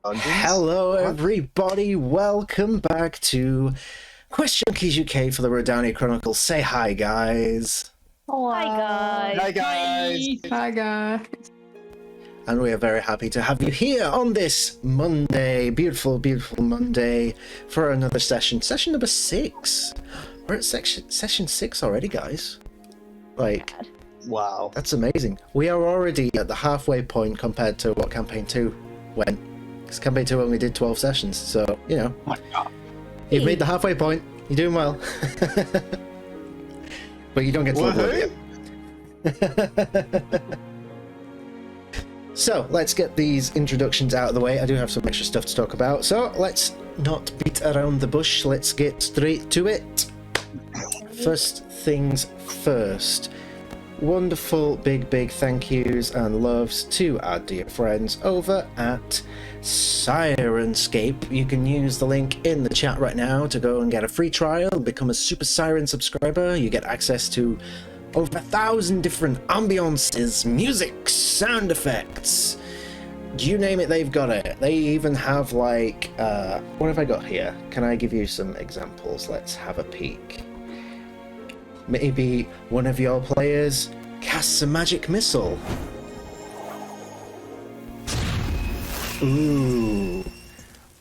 Hello everybody, welcome back to QuestJunkiesUK for the Rhódania Chronicles. Say hi guys. Hello. Hi guys. Hi guys. Hi guys. And we are very happy to have you here on this Monday, beautiful Monday, for another session. Session number 6. We're at session 6 already, guys. Like, Wow. that's amazing. We are already at the halfway point compared to what Campaign 2 went. Because Campaign 2 only did 12 sessions, so, you know. Oh my God. You've made the halfway point. You're doing well. But you don't get to level up yet. So, let's get these introductions out of the way. I do have some extra stuff to talk about. So, let's not beat around the bush. Let's get straight to it. First things first. Wonderful big thank yous and loves to our dear friends over at Sirenscape. You can use the link in the chat right now to go and get a free trial and become a Super Siren subscriber. You get access to over 1,000 different ambiances, music, sound effects. You name it, they've got it. They even have like, what have I got here? Can I give you some examples? Let's have a peek. Maybe one of your players casts a magic missile. Ooh.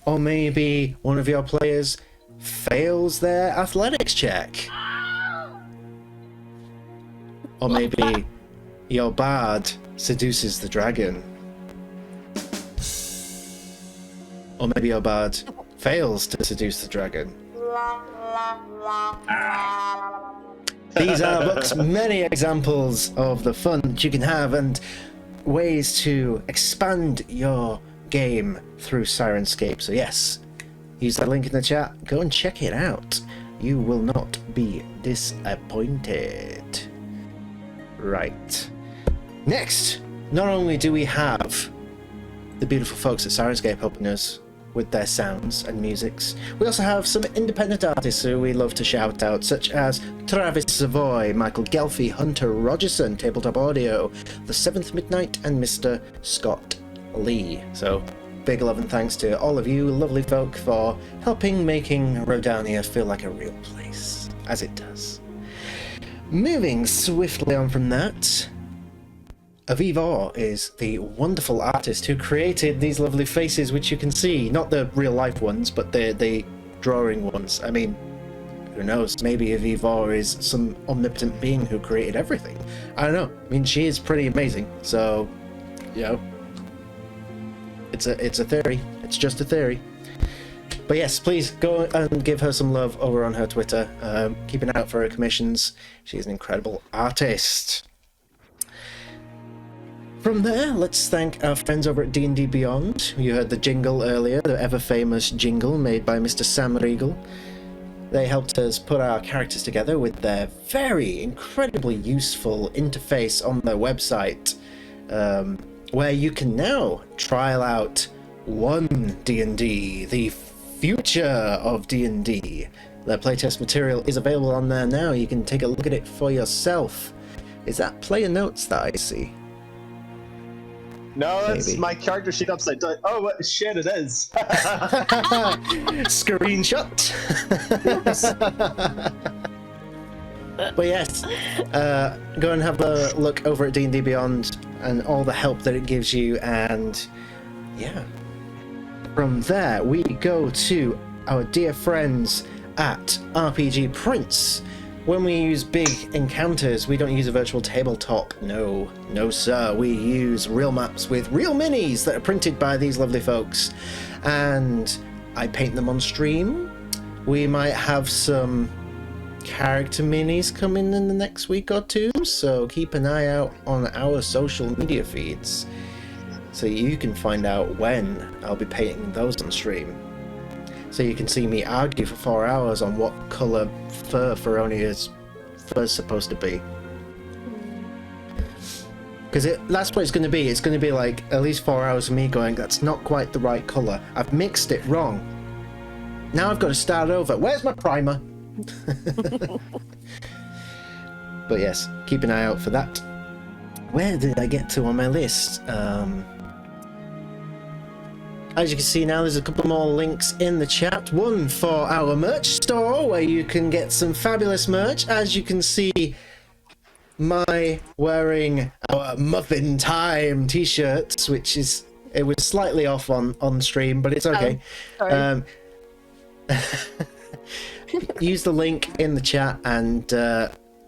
Or maybe one of your players fails their athletics check. Or maybe your bard seduces the dragon. Or maybe your bard fails to seduce the dragon. These are books, many examples of the fun that you can have and ways to expand your game through Sirenscape. So yes, use that link in the chat. Go and check it out. You will not be disappointed. Right. Next, not only do we have the beautiful folks at Sirenscape helping us with their sounds and musics, we also have some independent artists who we love to shout out, such as Travis Savoy, Michael Gelfie, Hunter Rogerson, Tabletop Audio, The Seventh Midnight, and Mr. Scott Lee. So, big love and thanks to all of you lovely folk for helping making Rhódania feel like a real place, as it does. Moving swiftly on from that, Aviv is the wonderful artist who created these lovely faces which you can see, not the real life ones, but the drawing ones. I mean, who knows, maybe Aviv is some omnipotent being who created everything. I don't know, I mean, she is pretty amazing, so, you know, it's a theory, it's just a theory. But yes, please go and give her some love over on her Twitter. Keep an eye out for her commissions. She's an incredible artist. From there, let's thank our friends over at D&D Beyond. You heard the jingle earlier, the ever-famous jingle made by Mr. Sam Riegel. They helped us put our characters together with their very incredibly useful interface on their website, where you can now trial out one D&D, the future of D&D. Their playtest material is available on there now. You can take a look at it for yourself. Is that player notes that I see? No, that's Maybe. my character sheet upside down. Oh, what shit, it is. Screenshot. But yes, go and have a look over at D&D Beyond and all the help that it gives you, and yeah. From there, we go to our dear friends at RPG Prince. When we use big encounters, we don't use a virtual tabletop. No, sir. We use real maps with real minis that are printed by these lovely folks. And I paint them on stream. We might have some character minis coming in the next week or two, so keep an eye out on our social media feeds so you can find out when I'll be painting those on stream. So you can see me argue for 4 hours on what colour fur Feronia's fur is supposed to be. Because that's what it's going to be. It's going to be like at least 4 hours of me going, that's not quite the right colour. I've mixed it wrong. Now I've got to start over. Where's my primer? But yes, keep an eye out for that. Where did I get to on my list? As you can see now, there's a couple more links in the chat. One for our merch store, where you can get some fabulous merch. As you can see, my wearing our Muffin Time t-shirts, which is, it was slightly off on stream, but it's okay. Sorry. Use the link in the chat and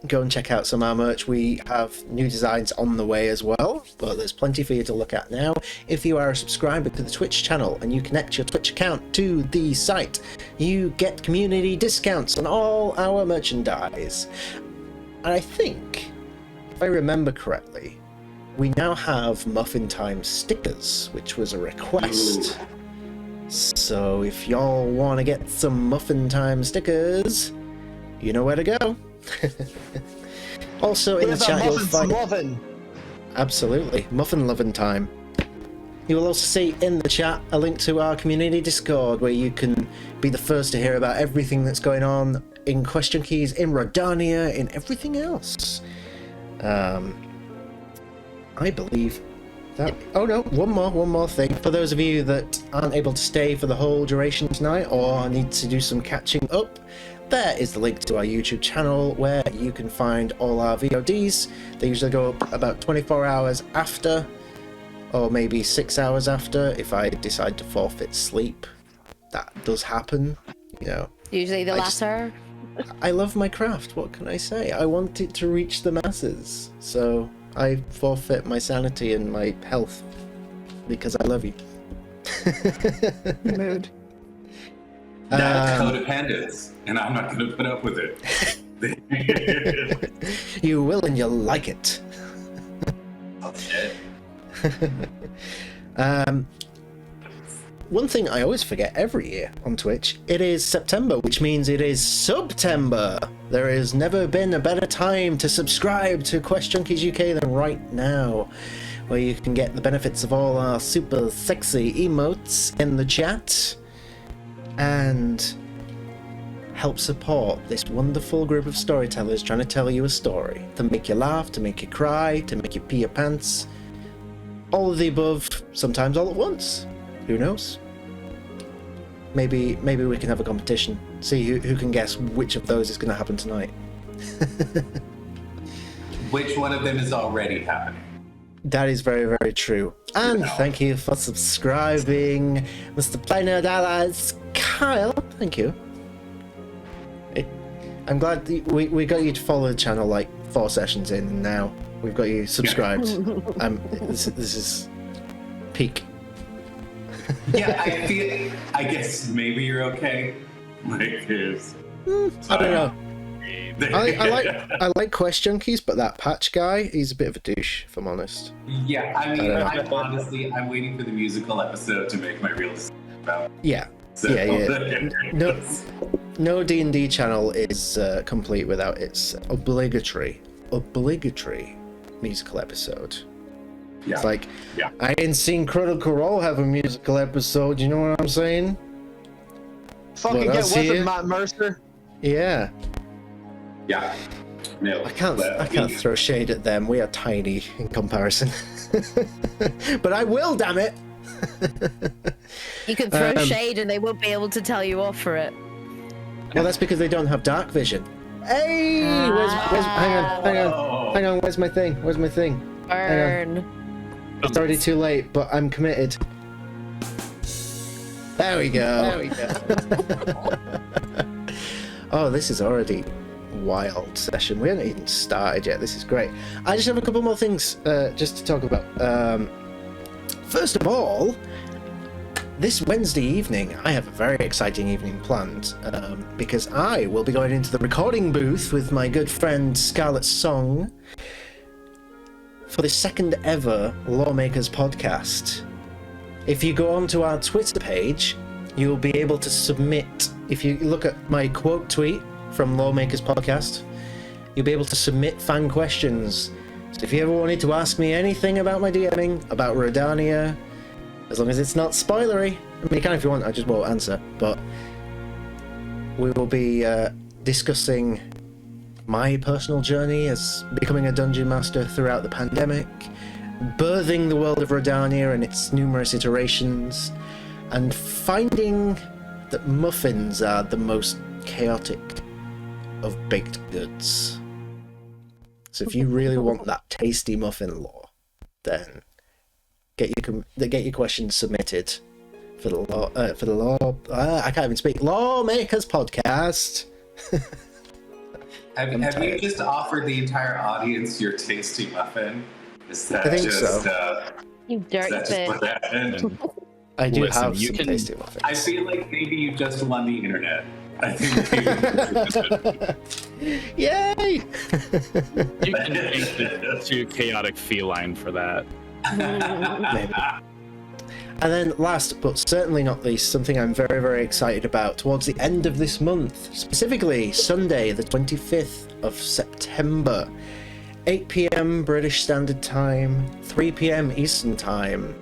go and check out some of our merch. We have new designs on the way as well, but there's plenty for you to look at now. If you are a subscriber to the Twitch channel and you connect your Twitch account to the site, you get community discounts on all our merchandise. And I think, if I remember correctly, we now have Muffin Time stickers, which was a request. So if y'all want to get some Muffin Time stickers, you know where to go. Also in the chat you'll find... Absolutely, Muffin Lovin' Time. You will also see in the chat a link to our community Discord, where you can be the first to hear about everything that's going on in QuestJunkies, in Rhódania, in everything else. I believe that... Oh no, one more thing. For those of you that aren't able to stay for the whole duration tonight, or need to do some catching up, there is the link to our YouTube channel, where you can find all our VODs. They usually go up about 24 hours after, or maybe 6 hours after, if I decide to forfeit sleep. That does happen, you know. Usually the latter. I love my craft, what can I say? I want it to reach the masses, so I forfeit my sanity and my health, because I love you. Mood. That's codependence, and I'm not going to put up with it. You will, and you'll like it. Okay. One thing I always forget every year on Twitch, it is September, which means it is Subtember. There has never been a better time to subscribe to QuestJunkiesUK than right now, where you can get the benefits of all our super sexy emotes in the chat, and help support this wonderful group of storytellers trying to tell you a story, to make you laugh, to make you cry, to make you pee your pants, all of the above, sometimes all at once. Who knows? Maybe we can have a competition, see who can guess which of those is going to happen tonight. Which one of them is already happening? That is very, very true. And thank you for subscribing, Mr. Plainer Dallas Kyle. Thank you. I'm glad we got you to follow the channel like 4 sessions in, and now we've got you subscribed. This is peak. Yeah, I guess maybe you're okay. Like, I don't know. I like QuestJunkies, but that Patch guy, he's a bit of a douche, if I'm honest. Yeah, I mean, I'm waiting for the musical episode to make my real decision about. Yeah. So. Yeah. No D&D channel is complete without its obligatory musical episode. Yeah. It's like, I ain't seen Critical Role have a musical episode, you know what I'm saying? Fucking get with it, Matt Mercer. Yeah. Yeah. No. I can't throw shade at them. We are tiny in comparison. But I will, damn it. You can throw shade and they won't be able to tell you off for it. Well, that's because they don't have dark vision. Hey, hang on. Where's my thing? Burn. It's already too late, but I'm committed. There we go. Oh, this is already wild session. We haven't even started yet. This is great. I just have a couple more things just to talk about. First of all, this Wednesday evening, I have a very exciting evening planned because I will be going into the recording booth with my good friend Scarlett Song for the second ever Lawmakers podcast. If you go onto our Twitter page, you'll be able to submit, if you look at my quote tweet from Lawmakers podcast, you'll be able to submit fan questions. So if you ever wanted to ask me anything about my DMing, about Rhódania, as long as it's not spoilery, I mean, you can if you want, I just won't answer, but we will be discussing my personal journey as becoming a dungeon master throughout the pandemic, birthing the world of Rhódania and its numerous iterations, and finding that muffins are the most chaotic of baked goods. So if you really want that tasty muffin lore, then get your questions submitted for the law. I can't even speak. Lawmakers podcast. Have you just offered the entire audience your tasty muffin? Is that I think just so. You dirty is that just what happened? I do Listen, have you some can- tasty muffins. I feel like maybe you just won the internet. I think Yay! You can make the too chaotic feline for that. Maybe. And then last but certainly not least, something I'm very, very excited about towards the end of this month, specifically Sunday, the 25th of September, 8 p.m. British Standard Time, 3 p.m. Eastern Time.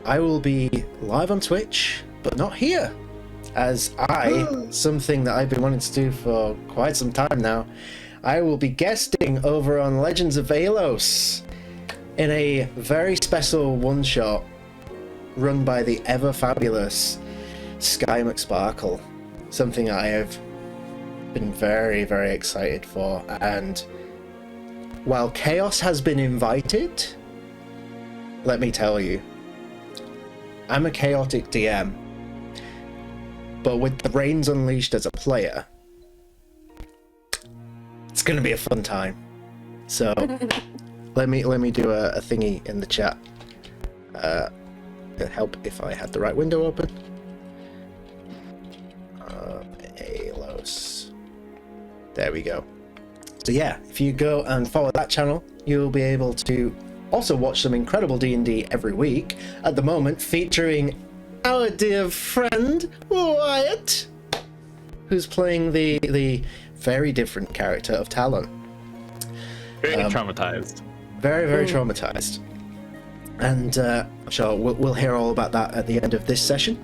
I will be live on Twitch, but not here, as something that I've been wanting to do for quite some time now, I will be guesting over on Legends of Alos in a very special one-shot run by the ever-fabulous Sky McSparkle. Something I have been very, very excited for. And while Chaos has been invited, let me tell you, I'm a chaotic DM. But with the reins unleashed as a player, it's going to be a fun time. So let me do a thingy in the chat. It'd help if I had the right window open. Alos. There we go. So yeah, if you go and follow that channel, you'll be able to also watch some incredible D&D every week. At the moment, featuring our dear friend Wyatt, who's playing the very different character of Talon. Very traumatized. Very, very traumatized. And I'm sure we'll hear all about that at the end of this session.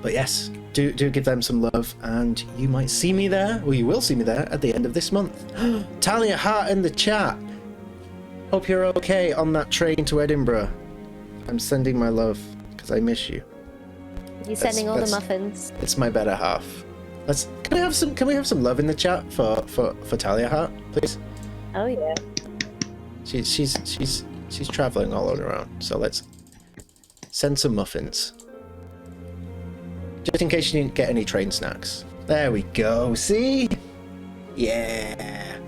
But yes, do give them some love, and you might see me there, or you will see me there at the end of this month. Talia Hart in the chat. Hope you're okay on that train to Edinburgh. I'm sending my love because I miss you. You're sending all the muffins. It's my better half. Can we have some love in the chat for Talia Hart, please? Oh yeah. She's traveling all around, so let's send some muffins. Just in case you didn't get any train snacks. There we go, see? Yeah.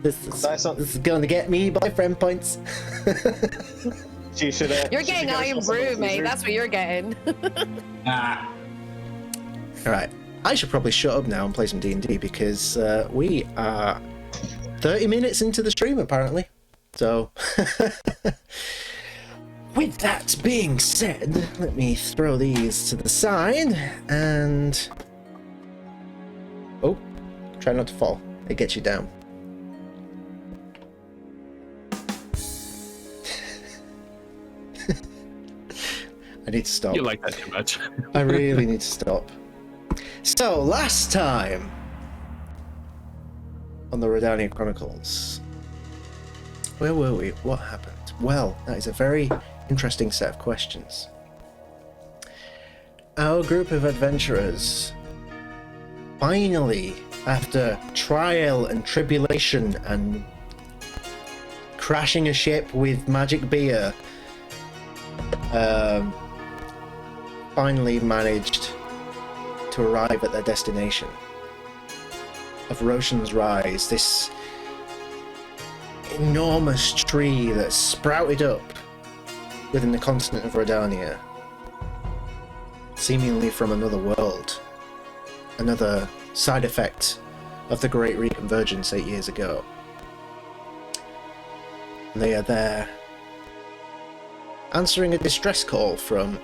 This is going to get me boyfriend points. She should have. You're getting iron brew, mate. That's what you're getting. Alright, I should probably shut up now and play some D&D because we are 30 minutes into the stream apparently. So, with that being said, let me throw these to the side and... Oh, try not to fall. It gets you down. I need to stop. You like that too much. I really need to stop. So, last time on the Rhódania Chronicles, where were we? What happened? Well, that is a very interesting set of questions. Our group of adventurers finally, after trial and tribulation and crashing a ship with magic beer, finally managed to arrive at their destination of Roshan's Rise, this enormous tree that sprouted up within the continent of Rhódania, seemingly from another world, another side effect of the Great Reconvergence 8 years ago. And they are there answering a distress call from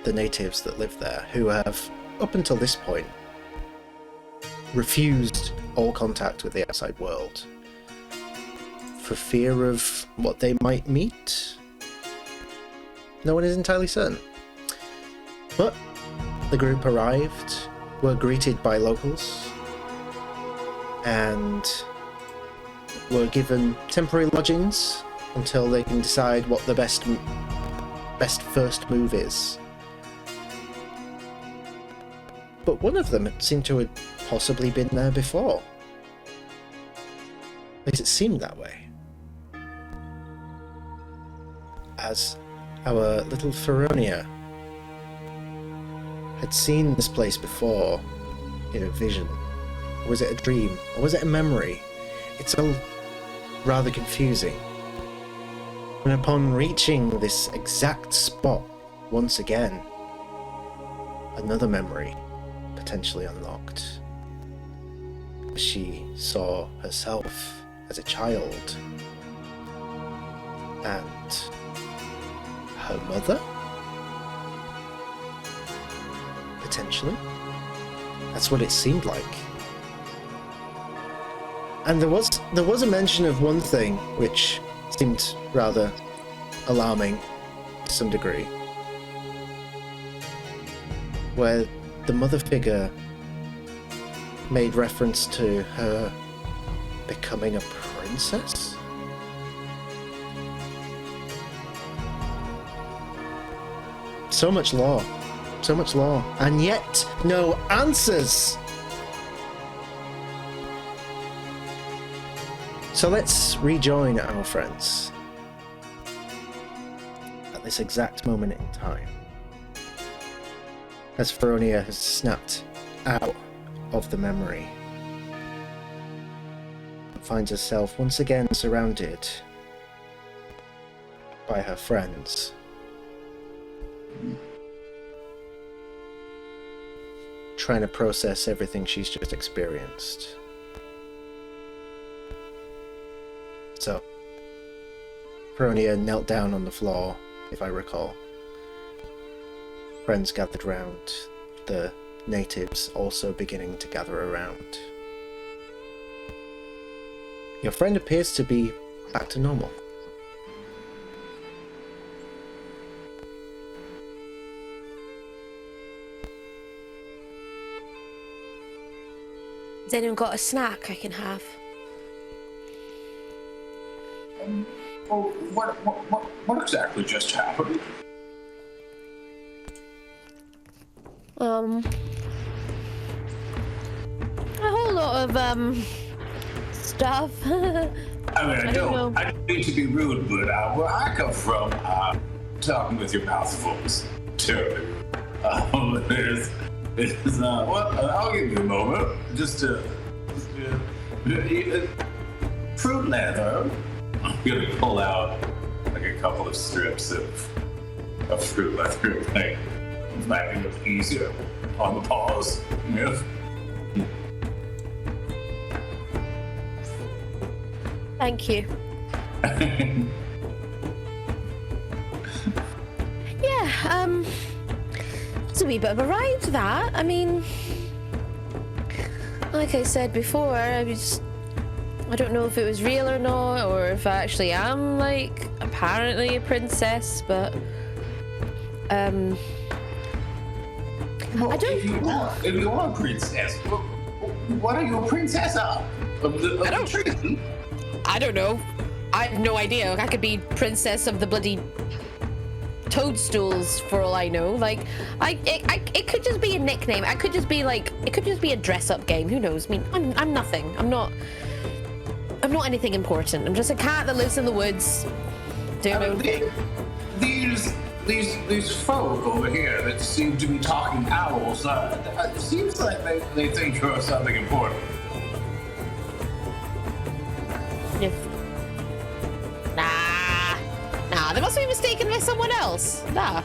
the natives that live there, who have, up until this point, refused all contact with the outside world for fear of what they might meet. No one is entirely certain. But the group arrived, were greeted by locals, and were given temporary lodgings until they can decide what the best best first move is. But one of them seemed to have possibly been there before. At least it seemed that way. As our little Rhódania had seen this place before in a vision. Or was it a dream? Or was it a memory? It's all rather confusing. And upon reaching this exact spot once again, another memory potentially unlocked. She saw herself as a child and her mother? Potentially? That's what it seemed like. And there was a mention of one thing which seemed rather alarming to some degree, where the mother figure made reference to her becoming a princess? So much lore, and yet no answers! So let's rejoin our friends at this exact moment in time, as Rhódania has snapped out of the memory and finds herself once again surrounded by her friends. Trying to process everything she's just experienced. So, Rhódania knelt down on the floor, if I recall. Friends gathered round, the natives also beginning to gather around. Your friend appears to be back to normal. Has anyone got a snack I can have? Well, what exactly just happened? A whole lot of stuff. I mean, I don't mean to be rude, but where I come from, talking with your mouth full terribly rude. Well, I'll give you a moment. Fruit leather. I'm gonna pull out like a couple of strips of fruit leather, like might be a little easier on the paws. Yeah. Thank you. Yeah, it's a wee bit of a ride, that. I mean, like I said before, I don't know if it was real or not, or if I actually am, like, apparently a princess, but, Well, I don't know. If you are a princess, what are you a princess of? I don't tree? I don't know. I have no idea. I could be princess of the bloody toadstools for all I know. Like, it could just be a nickname. I could just be like, it could just be a dress-up game. Who knows? I mean, I'm nothing. I'm not anything important. I'm just a cat that lives in the woods. Doing my own thing. These folk over here that seem to be talking owls, it seems like they think you're something important. Yes. Nah, they must be mistaken by someone else. Nah.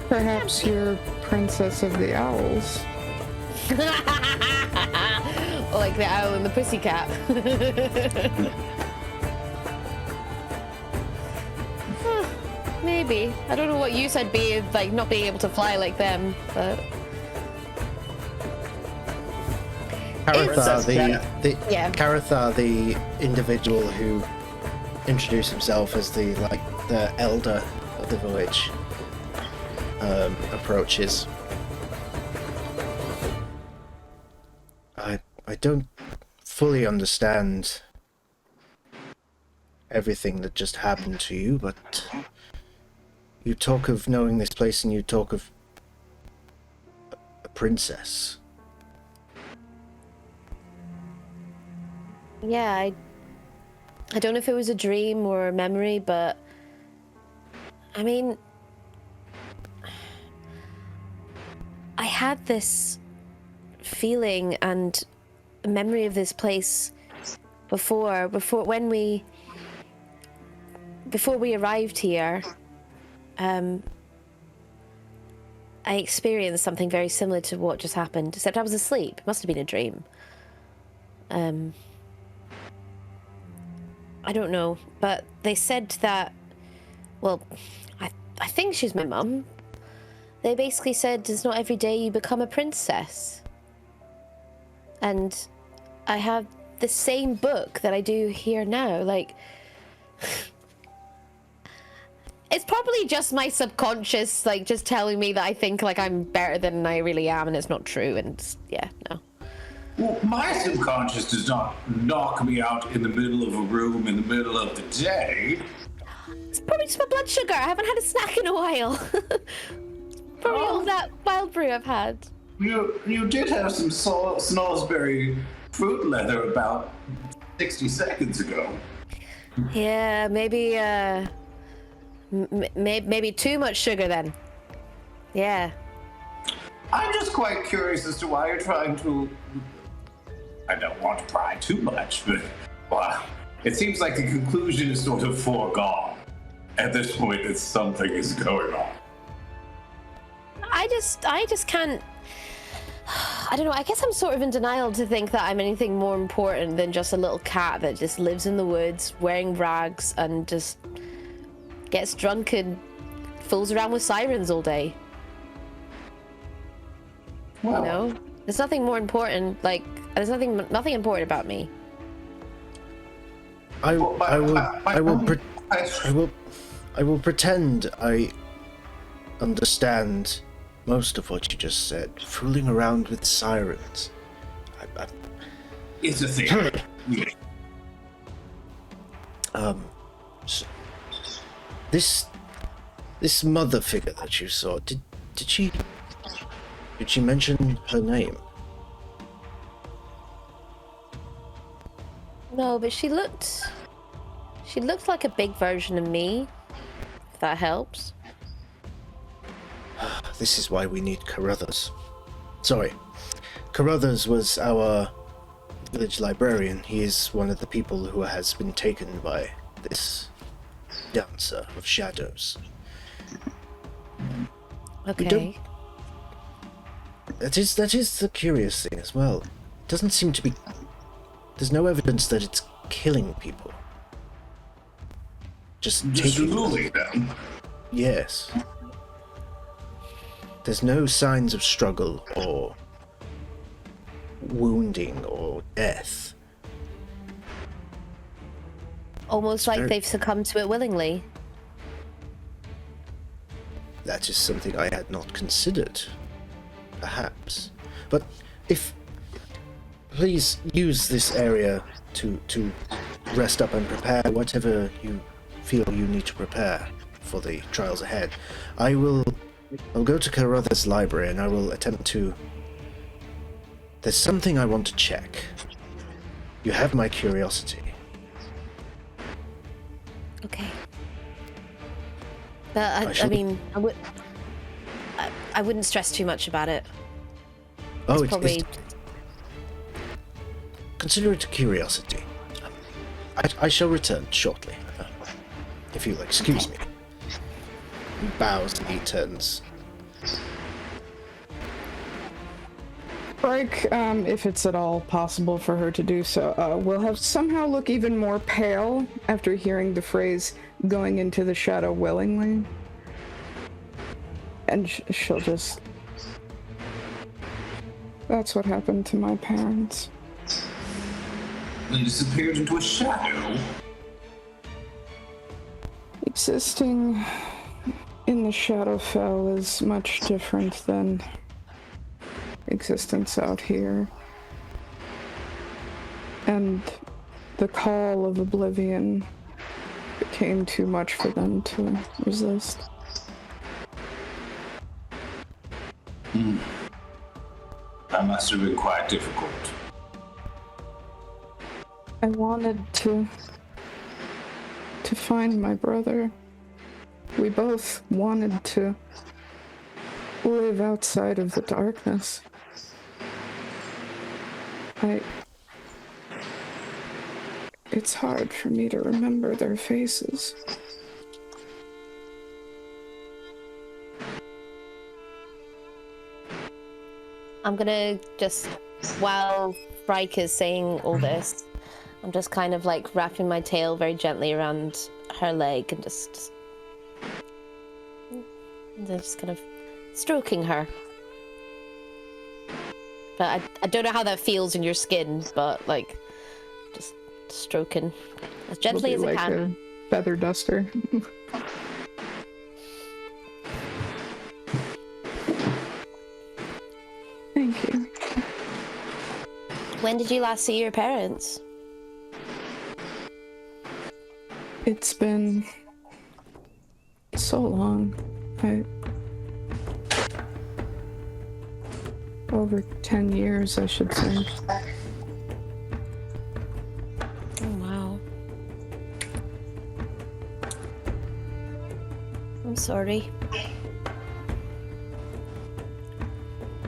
Perhaps you're Princess of the Owls. Like the owl and the pussycat. Maybe. I don't know what use I'd be, like, not being able to fly like them, but... Carathar, Yeah. Carathar, the individual who introduced himself as the elder of the village, approaches. I don't fully understand everything that just happened to you, but you talk of knowing this place and you talk of a princess. Yeah, I don't know if it was a dream or a memory, but I mean, I had this feeling and a memory of this place before we arrived here. I experienced something very similar to what just happened, except I was asleep. It must have been a dream. I don't know, but they said that, well, I think she's my mum. They basically said it's not every day you become a princess. And I have the same book that I do here now, like... It's probably just my subconscious, like, just telling me that I think, like, I'm better than I really am, and it's not true, and, yeah, no. Well, my subconscious does not knock me out in the middle of a room in the middle of the day. It's probably just my blood sugar. I haven't had a snack in a while. Probably all that wild brew I've had. You did have some Snoresberry fruit leather about 60 seconds ago. Yeah, maybe, maybe too much sugar then. Yeah. I'm just quite curious as to why you're trying to... I don't want to pry too much, but well, it seems like the conclusion is sort of foregone at this point that something is going on. I just can't... I don't know, I guess I'm sort of in denial to think that I'm anything more important than just a little cat that just lives in the woods, wearing rags, and just gets drunk and fools around with sirens all day. Well, You know? There's nothing more important, like, there's nothing important about me. I will pretend I understand most of what you just said. Fooling around with sirens. it's a thing. So this mother figure that you saw, did she mention her name? No, but she looked like a big version of me, if that helps. This is why we need Carruthers. Sorry. Carruthers was our village librarian. He is one of the people who has been taken by this dancer of shadows. Okay. That is the curious thing as well. It doesn't seem to be... There's no evidence that it's killing people. Just taking losing them. Yes. There's no signs of struggle or wounding or death. Almost like they've succumbed to it willingly. That is something I had not considered. Perhaps. But if... Please use this area to rest up and prepare whatever you feel you need to prepare for the trials ahead. I'll go to Carruthers' library and I will attempt to... There's something I want to check. You have my curiosity. Okay. But I mean, I wouldn't stress too much about it. Oh, it's probably... Consider it a curiosity. I shall return shortly. If you'll excuse me. He bows and he turns. Like, if it's at all possible for her to do so, will have somehow look even more pale after hearing the phrase "going into the shadow willingly," and she'll just... That's what happened to my parents. They disappeared into a shadow. Existing in the Shadowfell is much different than existence out here. And the call of oblivion became too much for them to resist. That must have been quite difficult. I wanted to find my brother. We both wanted to live outside of the darkness. It's hard for me to remember their faces. I'm gonna just, while Frike is saying all this, I'm just kind of like wrapping my tail very gently around her leg and just kind of stroking her. But I don't know how that feels in your skin, but like just stroking as gently as I like can. A feather duster. Thank you. When did you last see your parents? It's been so long. Over 10 years, I should say. Oh, wow. I'm sorry.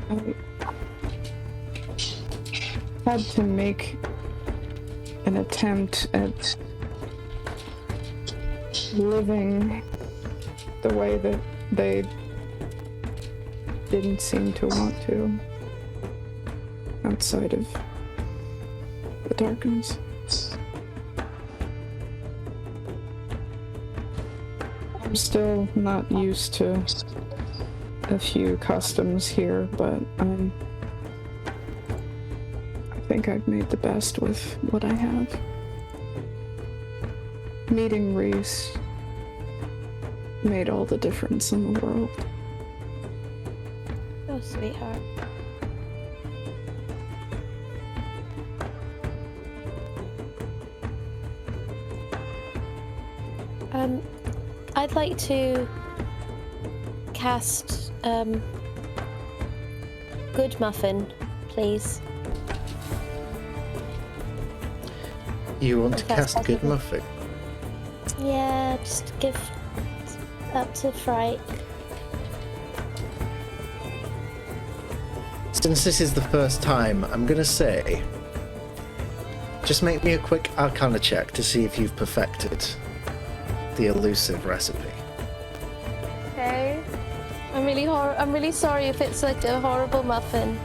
I had to make an attempt at living the way that they didn't seem to want to outside of the darkness. I'm still not used to a few customs here, but I think I've made the best with what I have. Meeting Reese made all the difference in the world. Oh, sweetheart. I'd like to cast Good Muffin, please. You want to cast Good Muffin? Yeah, just give up to Fright. Since this is the first time, I'm gonna say, just make me a quick Arcana check to see if you've perfected the elusive recipe. Okay. I'm really sorry if it's like a horrible muffin.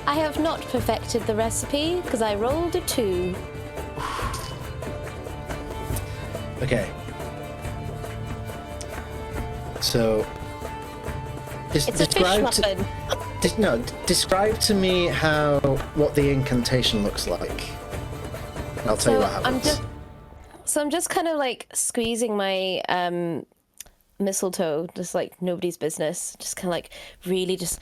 I have not perfected the recipe because I rolled a 2. Okay. So, It's a fish muffin. Describe to me what the incantation looks like. I'll tell you what happens. I'm just kind of like squeezing my mistletoe, just like nobody's business. Just kind of like really just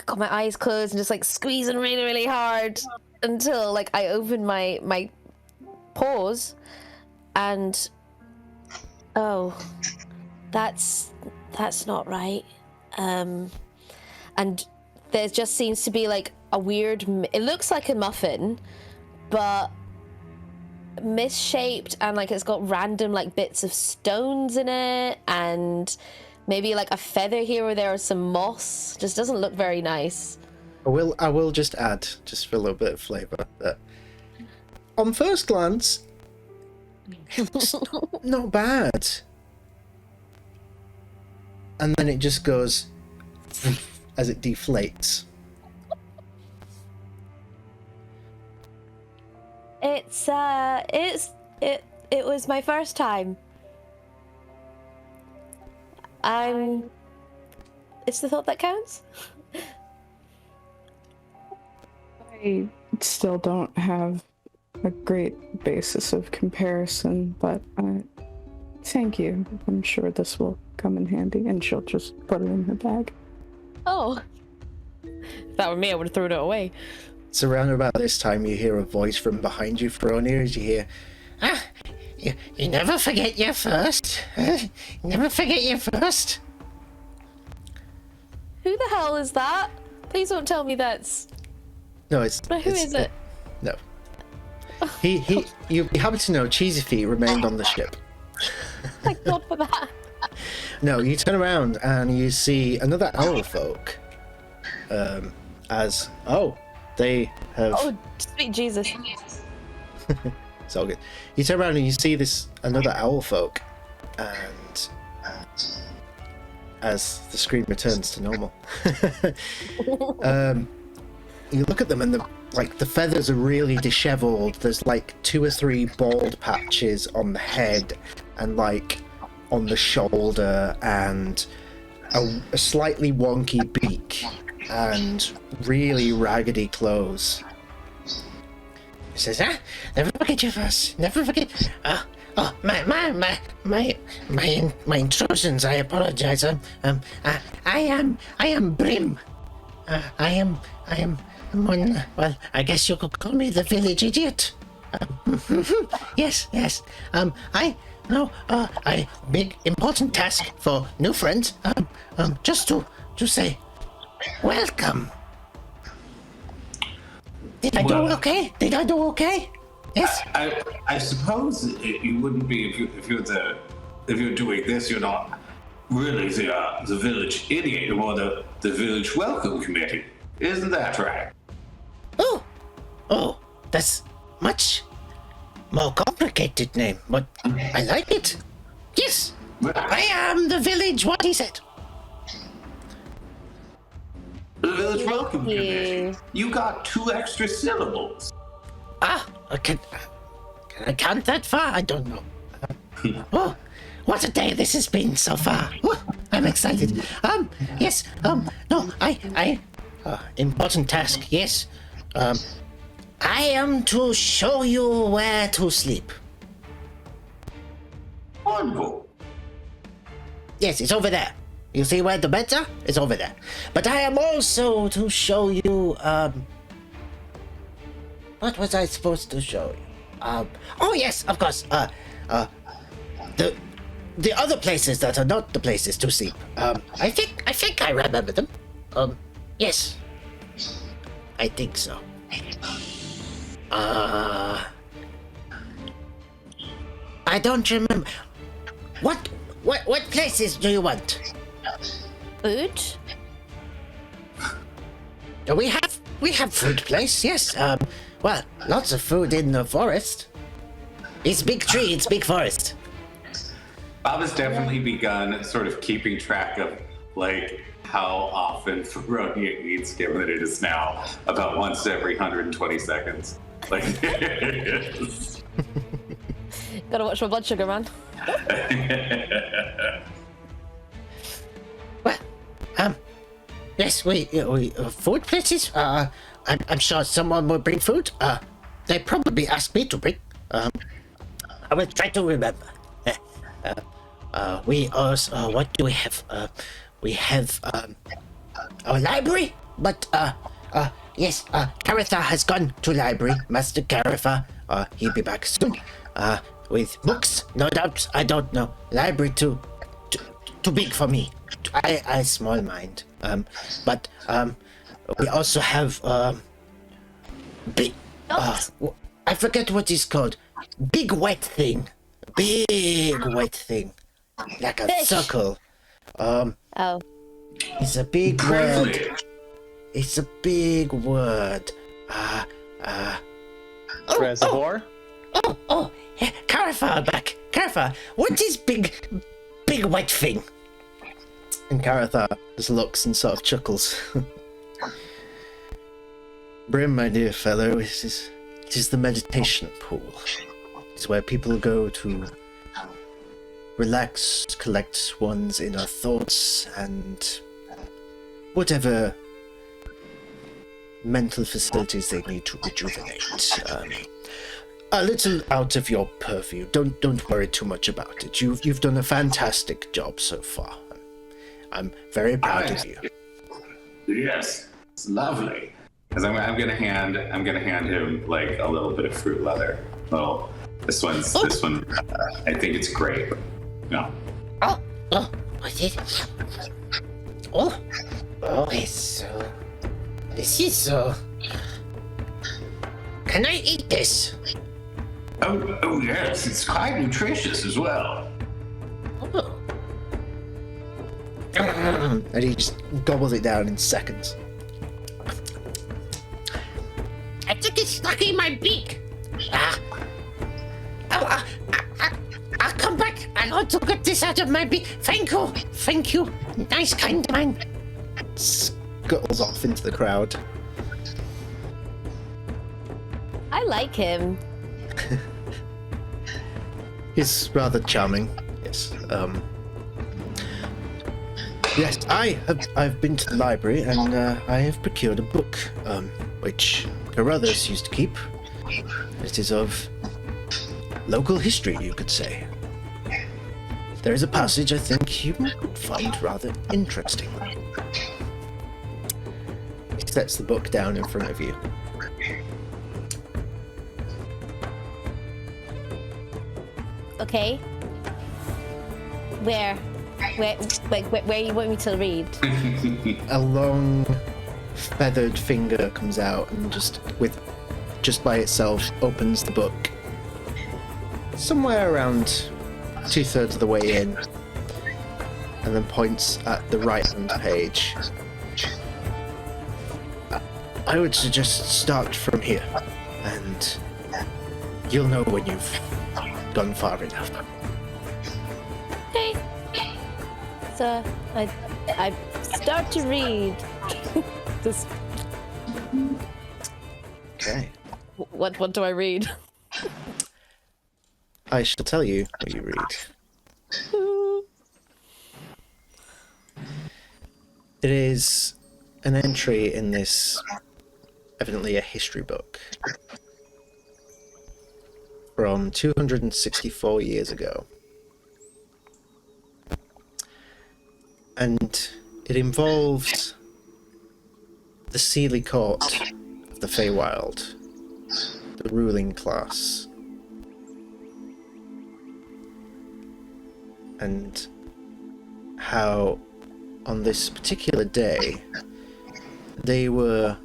got my eyes closed and just like squeezing really, really hard until like I open my paws and that's not right. And there just seems to be like a weird, it looks like a muffin, but misshaped, and like it's got random like bits of stones in it, and maybe like a feather here or there, or some moss. Just doesn't look very nice. I will just add, just for a little bit of flavour, that on first glance, it's not bad. And then it just goes as it deflates. It was my first time. It's the thought that counts. I still don't have a great basis of comparison, but thank you. I'm sure this will come in handy, and she'll just put it in her bag. Oh, If that were me, I would have thrown it away. So around about this time, you hear a voice from behind you, Rhódania, as you hear, you never forget your first. Never forget your first. Who the hell is that? Please don't tell me that's... No, it's... But who is it? No. You happen to know Cheesy Feet remained on the ship. Thank God for that. No, you turn around and you see another owl folk. They have... Oh, sweet Jesus. It's all good. You turn around and you see another owl folk, and as the screen returns to normal, you look at them and the feathers are really disheveled. There's like 2 or 3 bald patches on the head and like on the shoulder, and a slightly wonky beak and really raggedy clothes. He says, never forget your first. Never forget. My intrusions. I apologize. I am Brim. I am one. Well, I guess you could call me the village idiot. Yes. I big important task for new friends. Just to say, welcome. Did I do okay? Did I do okay? Yes. I suppose you wouldn't be if you're doing this. You're not really the village idiot. You're more the village welcome committee. Isn't that right? Oh, that's much more complicated name, but I like it. Yes, I am the village. What he said. The village welcome committee. You got 2 extra syllables. Can I count that far? I don't know. Oh, what a day this has been so far. Oh, I'm excited. Yes. No, I. Important task. Yes. I am to show you where to sleep. Wonderful. Yes, it's over there. You see where the beds are? It's over there. But I am also to show you, what was I supposed to show you? Oh yes, of course. The other places that are not the places to sleep. I think I remember them. Yes. I think so. I don't remember. What places do you want? Food? We have food place, yes. Well, lots of food in the forest. It's big tree, it's big forest. Bob has definitely begun sort of keeping track of like how often Rhódania eats, given that it is now about once every 120 seconds. Like Gotta watch my blood sugar, man. Well, yes, we food places. I'm sure someone will bring food. They probably asked me to bring. I will try to remember. We also, what do we have? We have our library, but yes, Caratha has gone to library. Master Caratha, he'll be back soon. With books, no doubt. I don't know. Library too big for me. I small mind. But we also have big. I forget what it's called. Big wet thing. Big wet thing. Like a circle. Oh. It's a big word. It's a big word. Reservoir? Oh, Caratha back. Caratha, what is big wet thing? And Caratha just looks and sort of chuckles. Brim, my dear fellow, it is the meditation pool. It's where people go to relax, collect one's inner thoughts, and whatever mental facilities they need to rejuvenate. A little out of your purview. Don't worry too much about it. You've done a fantastic job so far. I'm very proud of you. Yes, It's lovely. Because I'm gonna hand him like a little bit of fruit leather. Well, this one. I think it's grape. No. Oh, what's it? Oh, it's so. This is so. Can I eat this? Oh yes, it's quite nutritious as well. Oh. And he just gobbles it down in seconds. I think it's stuck in my beak. I'll come back. I want to get this out of my beak. Thank you. Nice, kind man. Scuttles off into the crowd. I like him. He's rather charming. Yes. Yes, I've been to the library and I have procured a book, which Carruthers used to keep. It is of local history, you could say. There is a passage I think you would find rather interesting. He sets the book down in front of you. Okay. Where you want me to read? A long, feathered finger comes out and just by itself opens the book. Somewhere around 2/3 of the way in, and then points at the right-hand page. I would suggest start from here, and you'll know when you've gone far enough. Okay. So I start to read. Just Okay. what do I read? I shall tell you what you read. It is an entry in this, evidently a history book, from 264 years ago. And it involves the Seelie Court of the Feywild, the ruling class. And how on this particular day they were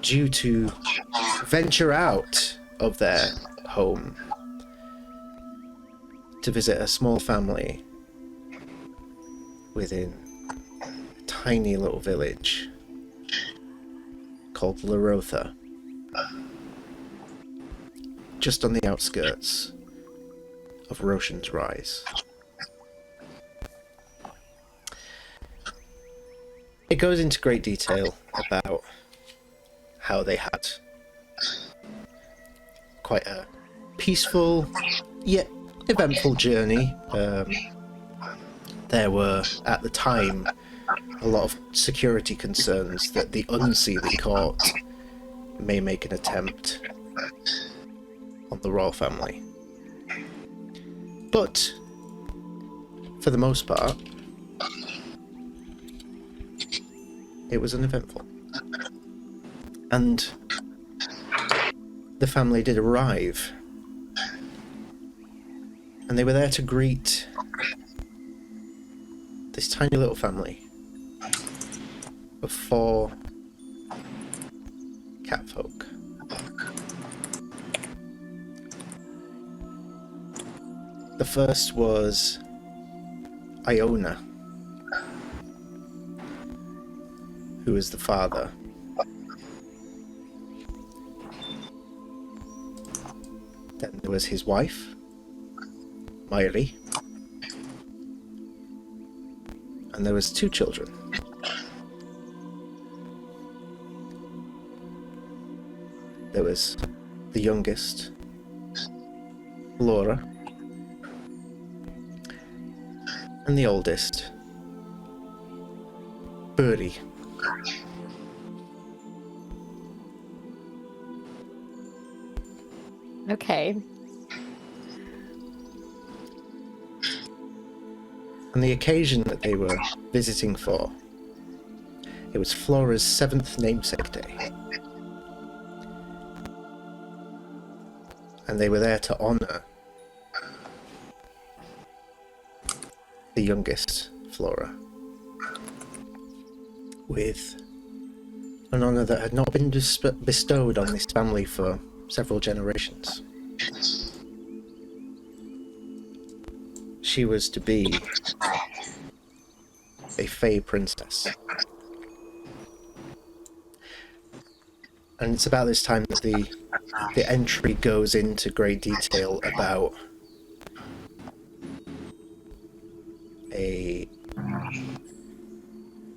due to venture out of their home to visit a small family within a tiny little village called Larotha, just on the outskirts of Roshan's Rise. It goes into great detail about how they had quite a peaceful yet eventful journey. There were, at the time, a lot of security concerns that the Unseelie Court may make an attempt on the royal family. But, for the most part, it was uneventful. And the family did arrive. And they were there to greet this tiny little family of 4 catfolk. The first was Iona, who was the father. Then there was his wife, Mairi, and there was 2 children. There was the youngest, Laura, and the oldest, Birdie. Okay. And the occasion that they were visiting for, It was Flora's 7th namesake day. And they were there to honor the youngest Flora with an honor that had not been bestowed on this family for several generations. She was to be a Fae princess. And it's about this time that the entry goes into great detail about a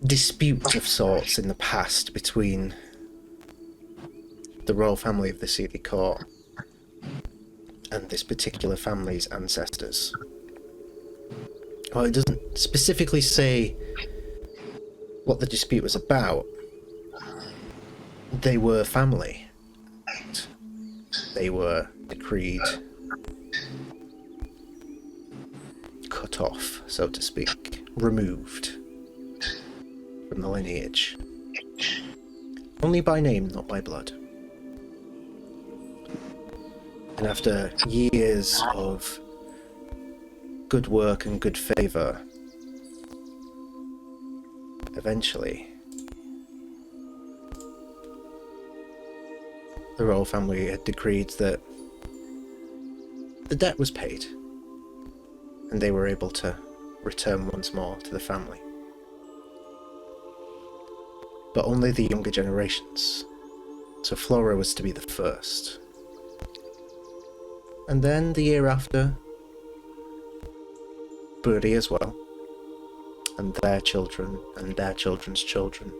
dispute of sorts in the past between the royal family of the Sealy Court and this particular family's ancestors. Well, it doesn't specifically say what the dispute was about. They were family. They were decreed cut off, so to speak, removed from the lineage. Only by name, not by blood. And after years of good work and good favour, eventually the royal family had decreed that the debt was paid and they were able to return once more to the family. But only the younger generations. So Flora was to be the first. And then the year after, Birdie as well, and their children, and their children's children,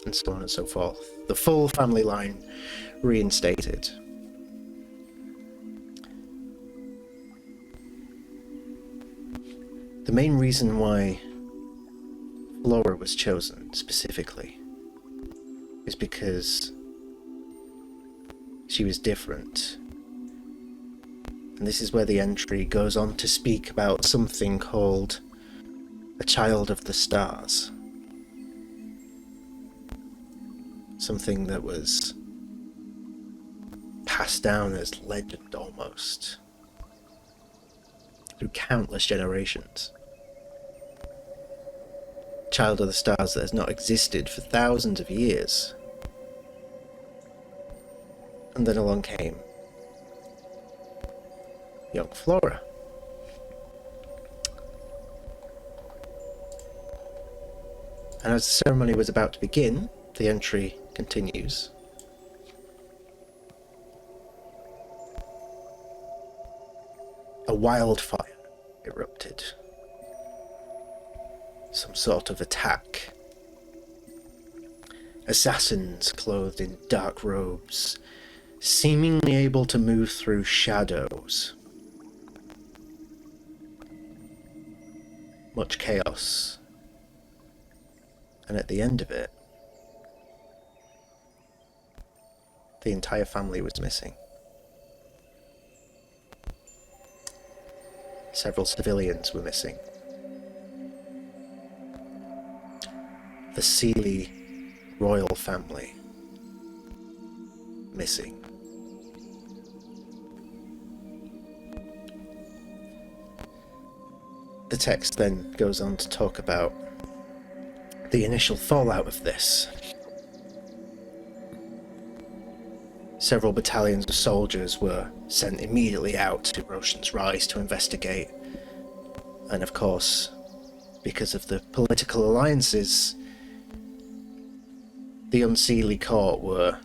and so on and so forth. The full family line reinstated. The main reason why Flora was chosen specifically is because she was different. And this is where the entry goes on to speak about something called a child of the stars. Something that was passed down as legend almost through countless generations. Child of the stars that has not existed for thousands of years. And then along came young Flora. And as the ceremony was about to begin, the entry continues. A wildfire erupted. Some sort of attack. Assassins clothed in dark robes, seemingly able to move through shadows. Much chaos. And at the end of it, the entire family was missing. Several civilians were missing. The Sealy royal family missing. The text then goes on to talk about the initial fallout of this. Several battalions of soldiers were sent immediately out to Roshan's Rise to investigate. And of course, because of the political alliances, the Unseelie Court were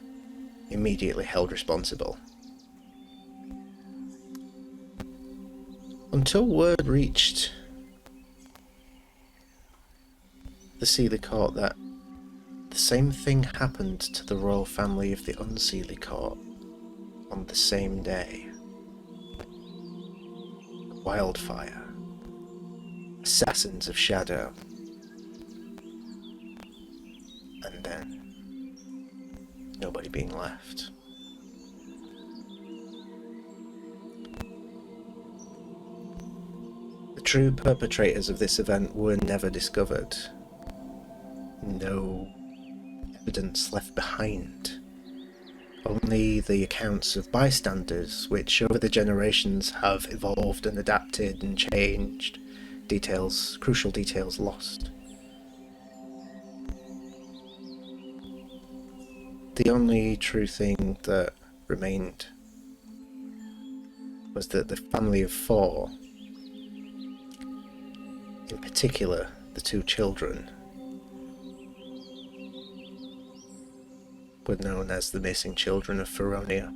immediately held responsible. Until word reached the Sealy Court that the same thing happened to the royal family of the Unseelie Court on the same day. Wildfire. Assassins of Shadow. And then nobody being left. The true perpetrators of this event were never discovered. No evidence left behind. Only the accounts of bystanders, which over the generations have evolved and adapted and changed. Details, crucial details lost. The only true thing that remained was that the family of 4, in particular the 2 children, were known as the missing children of Rhódania.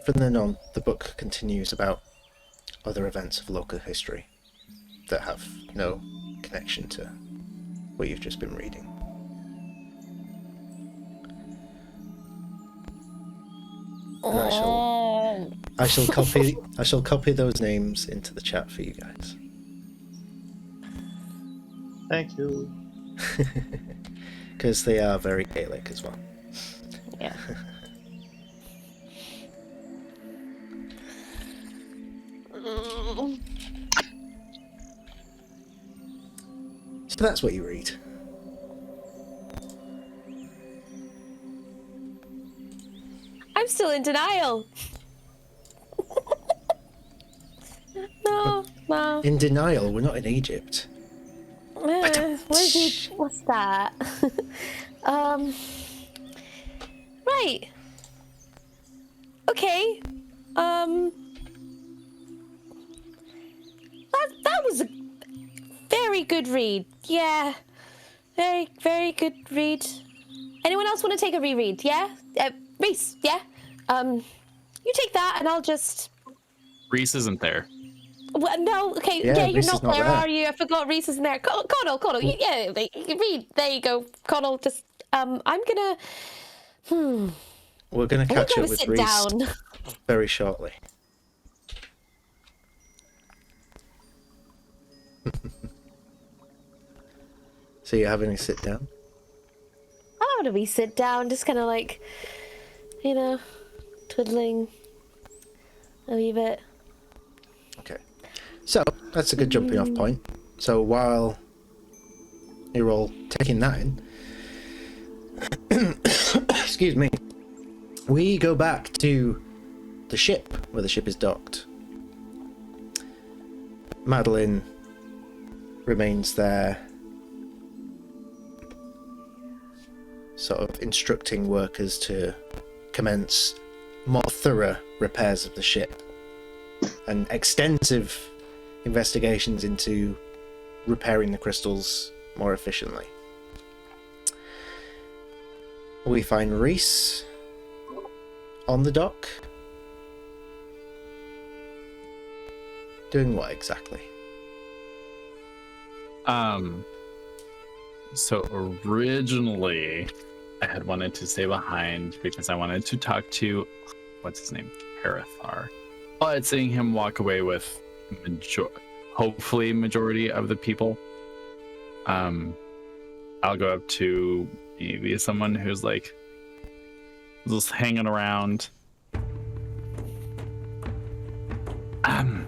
From then on, the book continues about other events of local history that have no connection to what you've just been reading. And I shall copy those names into the chat for you guys. Thank you. Because they are very Gaelic as well. Yeah. So that's what you read. I'm still in denial. No. In denial, we're not in Egypt. What's that? Right. Okay. That was a very good read. Yeah. Very, very good read. Anyone else want to take a reread? Yeah? Reese, yeah? You take that and I'll just... Reese isn't there. Well, no, okay, Yeah, you're Reese not is not there, there. are you? I forgot Reese isn't there. Connell, yeah, read. There you go, Connell. Just, I'm gonna. We're going to catch I'm up gonna with sit Reese down. very shortly. So you're having a sit down? I don't want to be sit down, just kind of like, twiddling a wee bit. Okay. So, that's a good jumping off point. So while you're all taking that in, excuse me, we go back to the ship, where the ship is docked. Madeline remains there, sort of instructing workers to commence more thorough repairs of the ship and extensive investigations into repairing the crystals more efficiently. We find Reese on the dock. Doing what exactly? So originally I had wanted to stay behind because I wanted to talk to, what's his name? Harithar. But seeing him walk away with hopefully majority of the people, I'll go up to maybe someone who's like just hanging around. I'm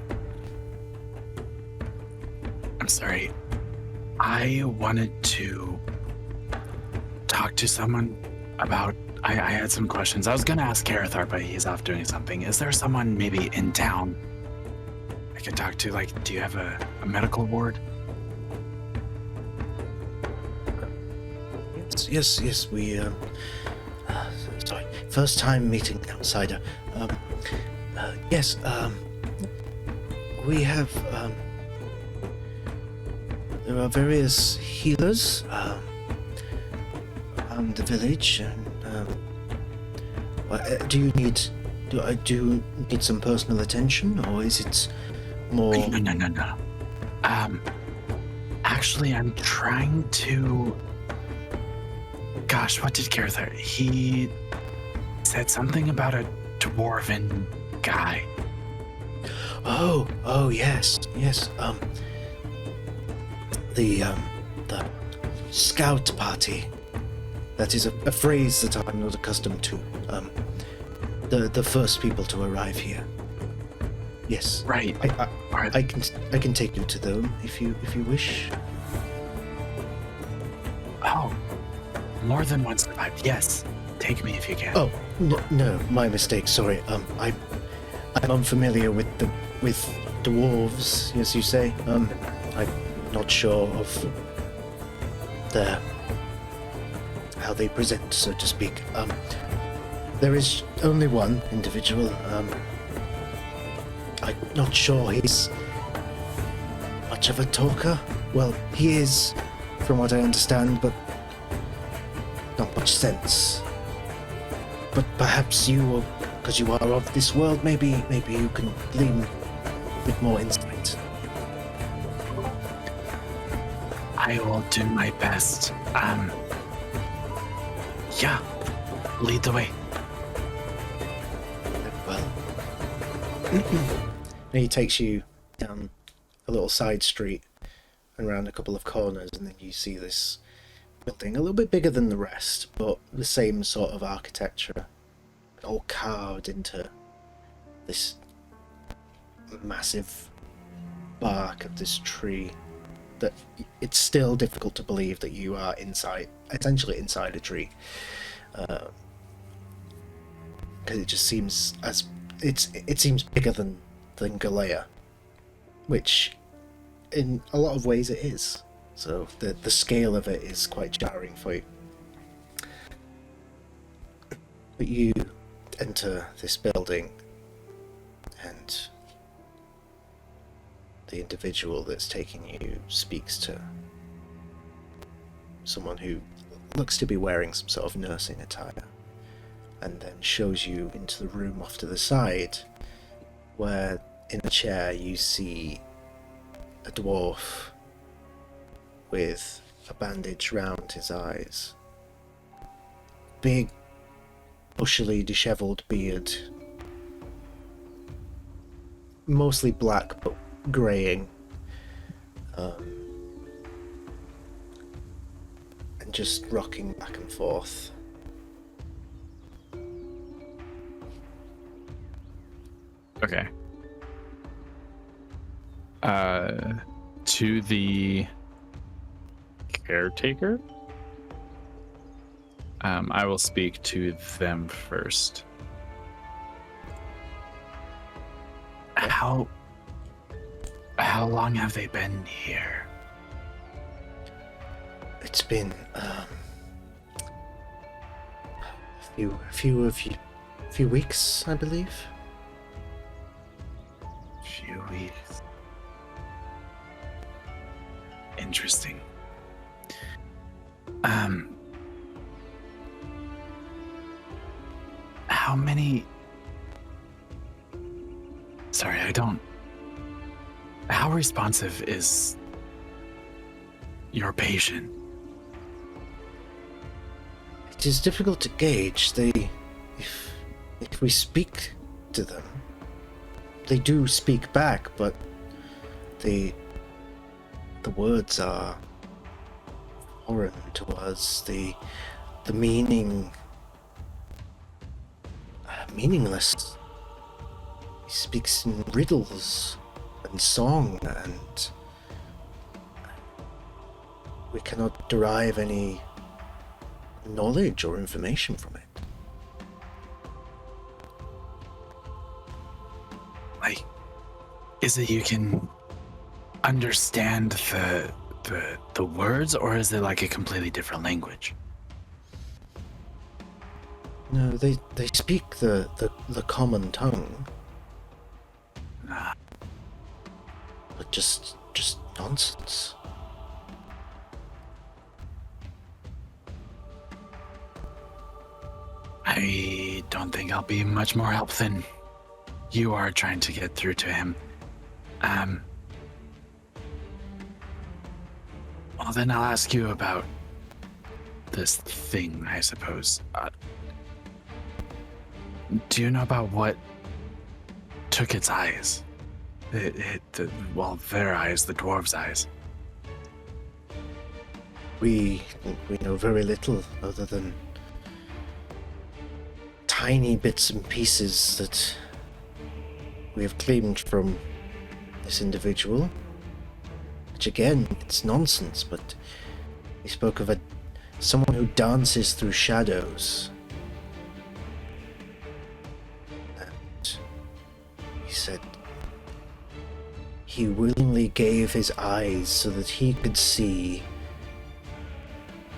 sorry. I wanted to talk to someone about... I had some questions. I was going to ask Harithar, but he's off doing something. Is there someone maybe in town I could talk to? Like, do you have a medical ward? Yes, we, sorry, first time meeting outsider. Yes, we have, there are various healers, around the village, and, do you need some personal attention, or is it more... No. Actually, I'm trying to... Gosh, what did Harithar... He said something about a dwarven guy. Oh, yes. The scout party. That is a phrase that I'm not accustomed to. The first people to arrive here. Yes. Right. I can take you to them if you wish. Oh, more than one survived. Yes, take me if you can. Oh no, my mistake. Sorry. I'm unfamiliar with dwarves, as you say. I'm not sure of how they present, so to speak. There is only one individual. I'm not sure he's much of a talker. Well, he is, from what I understand, but not much sense. But perhaps you, because you are of this world, maybe you can glean a bit more insight. I will do my best. Yeah, lead the way. Well, and he takes you down a little side street and around a couple of corners, and then you see this building a little bit bigger than the rest, but the same sort of architecture, all carved into this massive bark of this tree. That it's still difficult to believe that you are essentially inside a tree, because it just seems it seems bigger than Galea, which in a lot of ways it is. So the scale of it is quite jarring for you. But you enter this building, and the individual that's taking you speaks to someone who looks to be wearing some sort of nursing attire, and then shows you into the room off to the side, where in a chair you see a dwarf with a bandage round his eyes, big, bushily dishevelled beard, mostly black but greying, and just rocking back and forth. Okay. To the caretaker, I will speak to them first. How long have they been here? It's been a few weeks, I believe. Few weeks. Interesting. How many? Sorry, how responsive is your patient? It is difficult to gauge. If we speak to them, they do speak back, but the words are foreign to us. The meaning meaningless. He speaks in riddles and song, and we cannot derive any knowledge or information from it. Like, is it you can understand the words, or is it like a completely different language? No, they speak the common tongue. But just nonsense. I don't think I'll be much more help than you are trying to get through to him. Well, then I'll ask you about this thing, I suppose. Do you know about what took its eyes? Their eyes, the dwarves' eyes. We know very little other than tiny bits and pieces that we have claimed from this individual, which again, it's nonsense, but he spoke of someone who dances through shadows. And he said he willingly gave his eyes so that he could see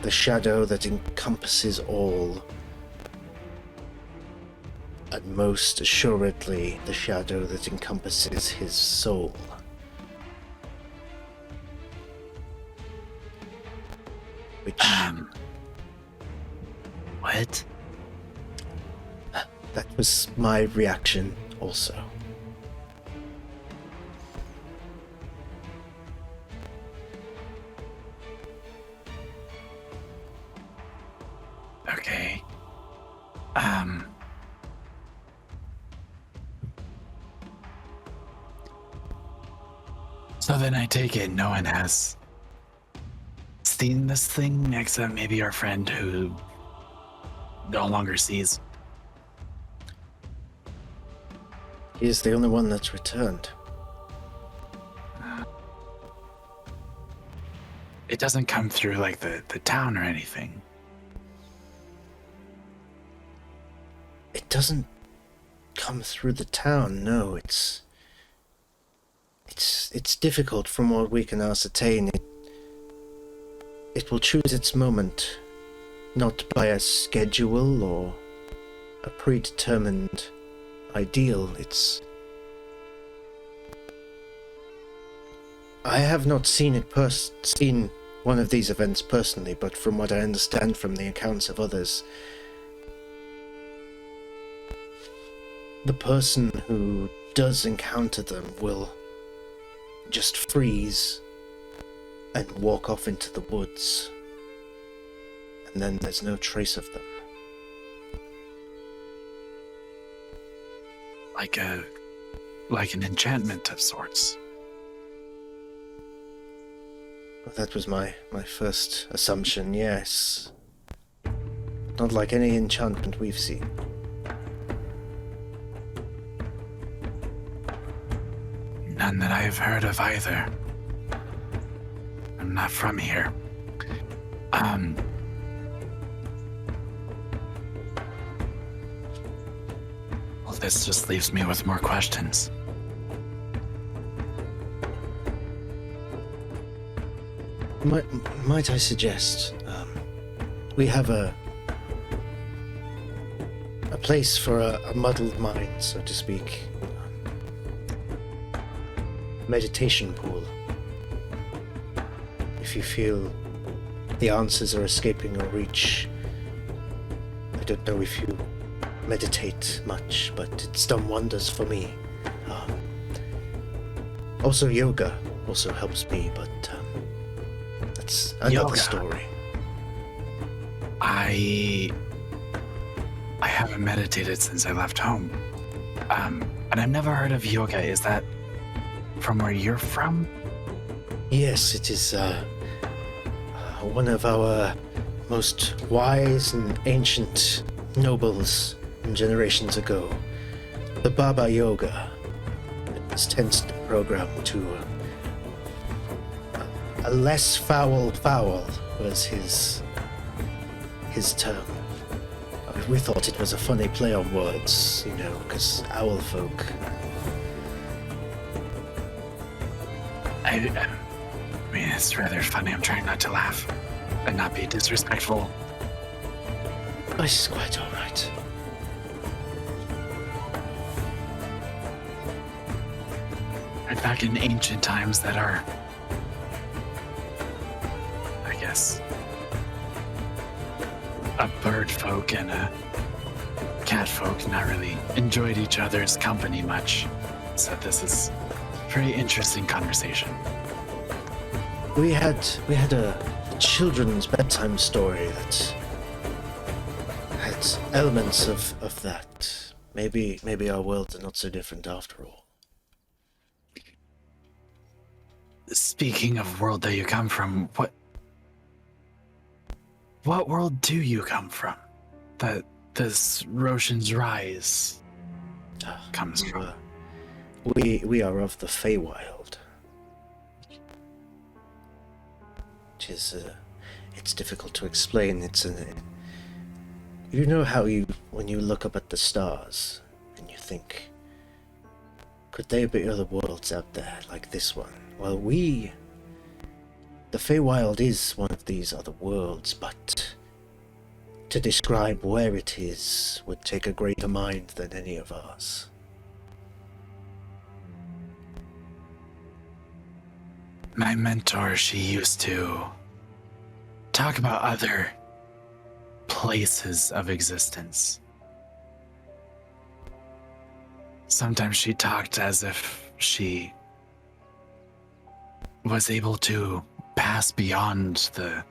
the shadow that encompasses all, and most assuredly the shadow that encompasses his soul. Which... What? That was my reaction also. Okay. So then I take it no one has seen this thing except maybe our friend who no longer sees. He is the only one that's returned. It doesn't come through like the town or anything. It doesn't come through the town, no. It's difficult from what we can ascertain. It will choose its moment, not by a schedule or a predetermined ideal. I have not seen one of these events personally, but from what I understand from the accounts of others, the person who does encounter them will just freeze and walk off into the woods, and then there's no trace of them. Like an enchantment of sorts. Well, that was my first assumption, yes. Not like any enchantment we've seen. None that I've heard of either. I'm not from here. Well, this just leaves me with more questions. Might I suggest, we have a place for a muddled mind, so to speak. Meditation pool. If you feel the answers are escaping your reach, I don't know if you meditate much, but it's done wonders for me. Also yoga also helps me, but that's another Yoga. story. I haven't meditated since I left home. And I've never heard of yoga. Is that from where you're from? Yes, it is one of our most wise and ancient nobles from generations ago. The Baba Yoga. It's tensed program to a less foul was his term. We thought it was a funny play on words, because owl folk. I mean, it's rather funny. I'm trying not to laugh and not be disrespectful. This is quite all right. Right back in ancient times that are, I guess, a bird folk and a cat folk not really enjoyed each other's company much. So this is a very interesting conversation. We had a children's bedtime story that had elements of that. Maybe our worlds are not so different after all. Speaking of world that you come from, what world do you come from? That this Roshan's Rise comes from? We are of the Feywild. Which is, it's difficult to explain. You know how when you look up at the stars, and you think, could there be other worlds out there like this one? Well, the Feywild is one of these other worlds, but to describe where it is would take a greater mind than any of ours. My mentor, she used to talk about other places of existence. Sometimes she talked as if she was able to pass beyond the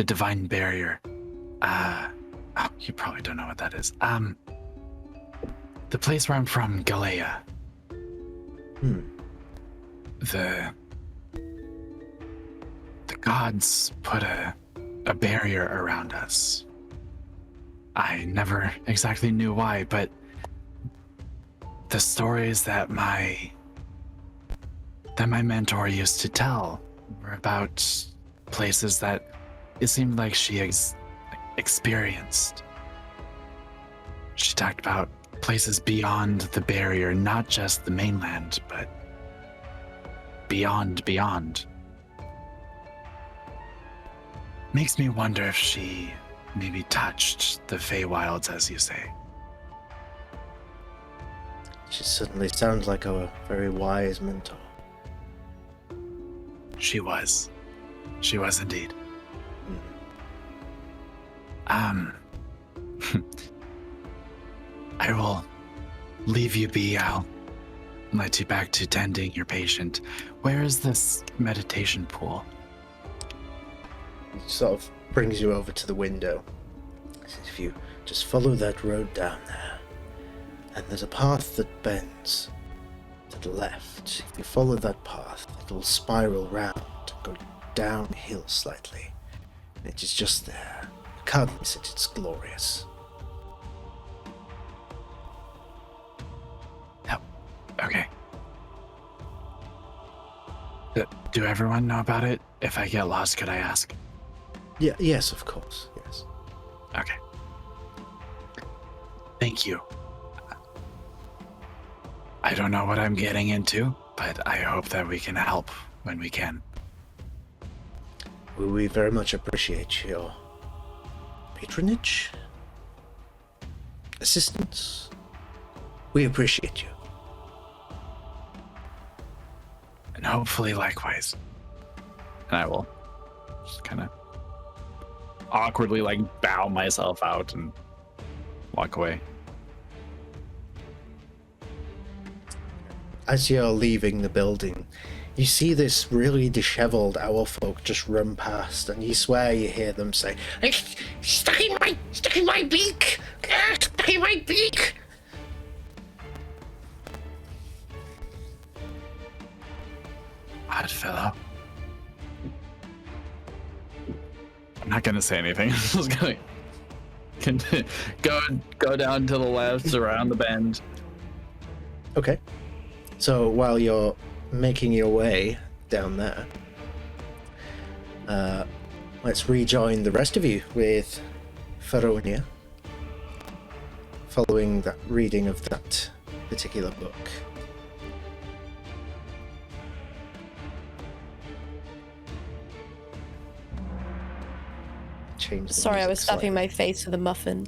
divine barrier. You probably don't know what that is. The place where I'm from, Galea. The gods put a barrier around us. I never exactly knew why, but the stories that my mentor used to tell were about places that it seemed like she experienced. She talked about places beyond the barrier, not just the mainland, but beyond. Makes me wonder if she maybe touched the Feywilds, as you say. She certainly sounds like a very wise mentor. She was indeed. I will leave you be. I'll let you back to tending your patient. Where is this meditation pool? He sort of brings you over to the window. If you just follow that road down there, and there's a path that bends to the left. If you follow that path, it'll spiral round and go downhill slightly. And it is just there. You can't miss it, it's glorious. Yep. Okay. Do everyone know about it? If I get lost, could I ask? Yeah, yes, of course, yes. Okay. Thank you. I don't know what I'm getting into, but I hope that we can help when we can. We very much appreciate your patronage, assistance. We appreciate you. And hopefully likewise. And I will just kind of awkwardly bow myself out and walk away. As you're leaving the building, you see this really disheveled owl folk just run past, and you swear you hear them say, Stuck in my beak! Stuck in my beak! Odd fellow. I'm not gonna say anything. I'm just gonna go down to the left, around the bend. Okay. So while you're making your way down there, let's rejoin the rest of you with Rhódania, following that reading of that particular book. Sorry, I was stuffing my face with a muffin.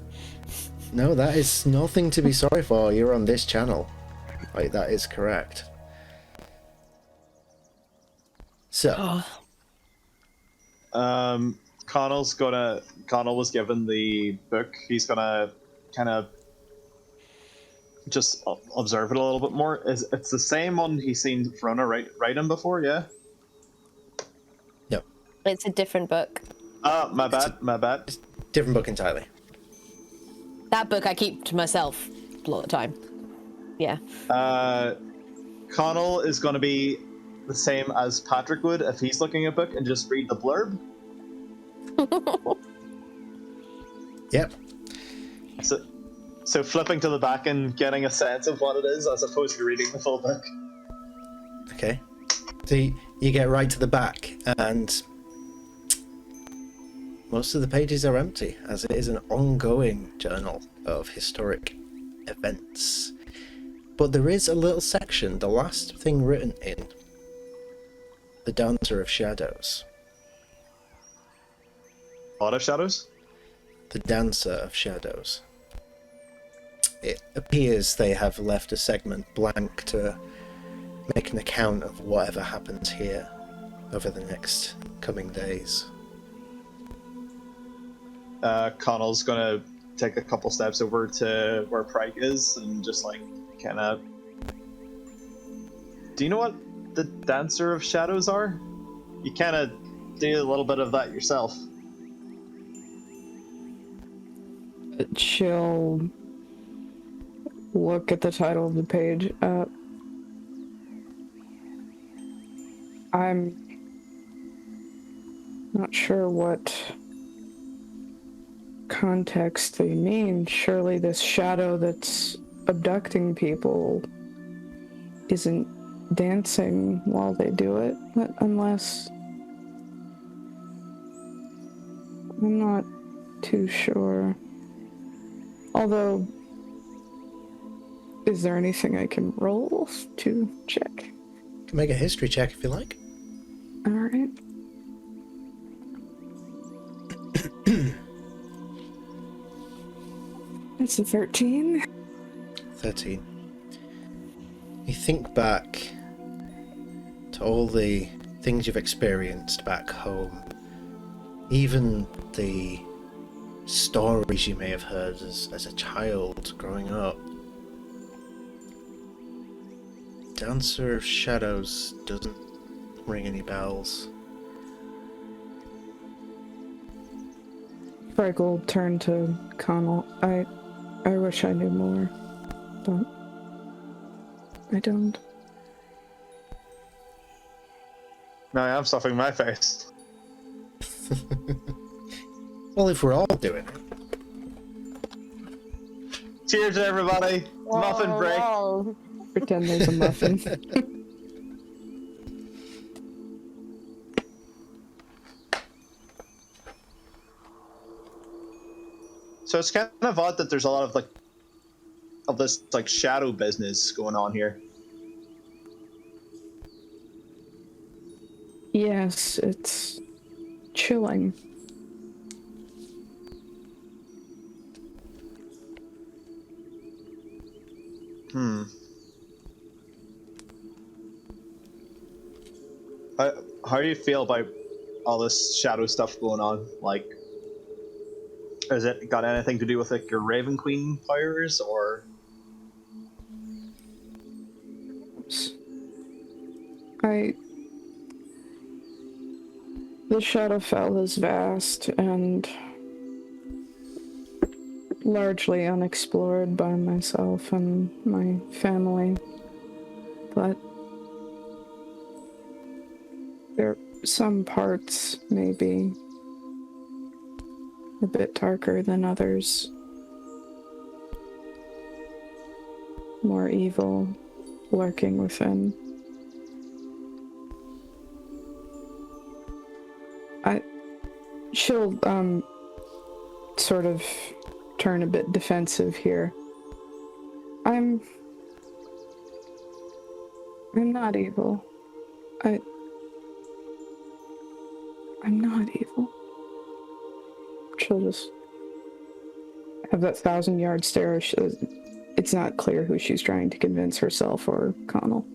No, that is nothing to be sorry for. You're on this channel. Like, that is correct. So. Connell was given the book. He's gonna kind of just observe it a little bit more. It's the same one he's seen Verona writing before, yeah? No. It's a different book. Oh, my bad. It's a different book entirely. That book I keep to myself a lot of the time. Yeah. Connell is going to be the same as Patrick would if he's looking at a book and just read the blurb. Yep. So So flipping to the back and getting a sense of what it is as opposed to reading the full book. Okay. So you get right to the back, and most of the pages are empty, as it is an ongoing journal of historic events. But there is a little section, the last thing written in, the Dancer of Shadows. A lot of shadows? The Dancer of Shadows. It appears they have left a segment blank to make an account of whatever happens here over the next coming days. Connell's gonna take a couple steps over to where Pryke is and just like kind of. Do you know what the Dancer of Shadows are? You kind of do a little bit of that yourself. She'll look at the title of the page. I'm not sure what context they mean. Surely this shadow that's abducting people isn't dancing while they do it, unless... I'm not too sure. Although, is there anything I can roll to check? You can make a history check if you like. Alright. It's a 13. 13. You think back to all the things you've experienced back home, even the stories you may have heard as a child growing up. Dancer of Shadows doesn't ring any bells. Frank will turn to Connell. I wish I knew more, but I don't. Now I am stuffing my face. Well, if we're all doing it. Cheers, everybody! Muffin break. Wow. Pretend there's a muffin. So it's kind of odd that there's a lot of this shadow business going on here. Yes, it's chilling. How do you feel about all this shadow stuff going on? Like, has it got anything to do with like your Raven Queen powers, or? The Shadowfell is vast and largely unexplored by myself and my family, but there are some parts maybe a bit darker than others, more evil lurking within. She'll sort of turn a bit defensive here. I'm not evil. I'm not evil. She'll just have that 1,000-yard stare. It's not clear who she's trying to convince, herself or Connell.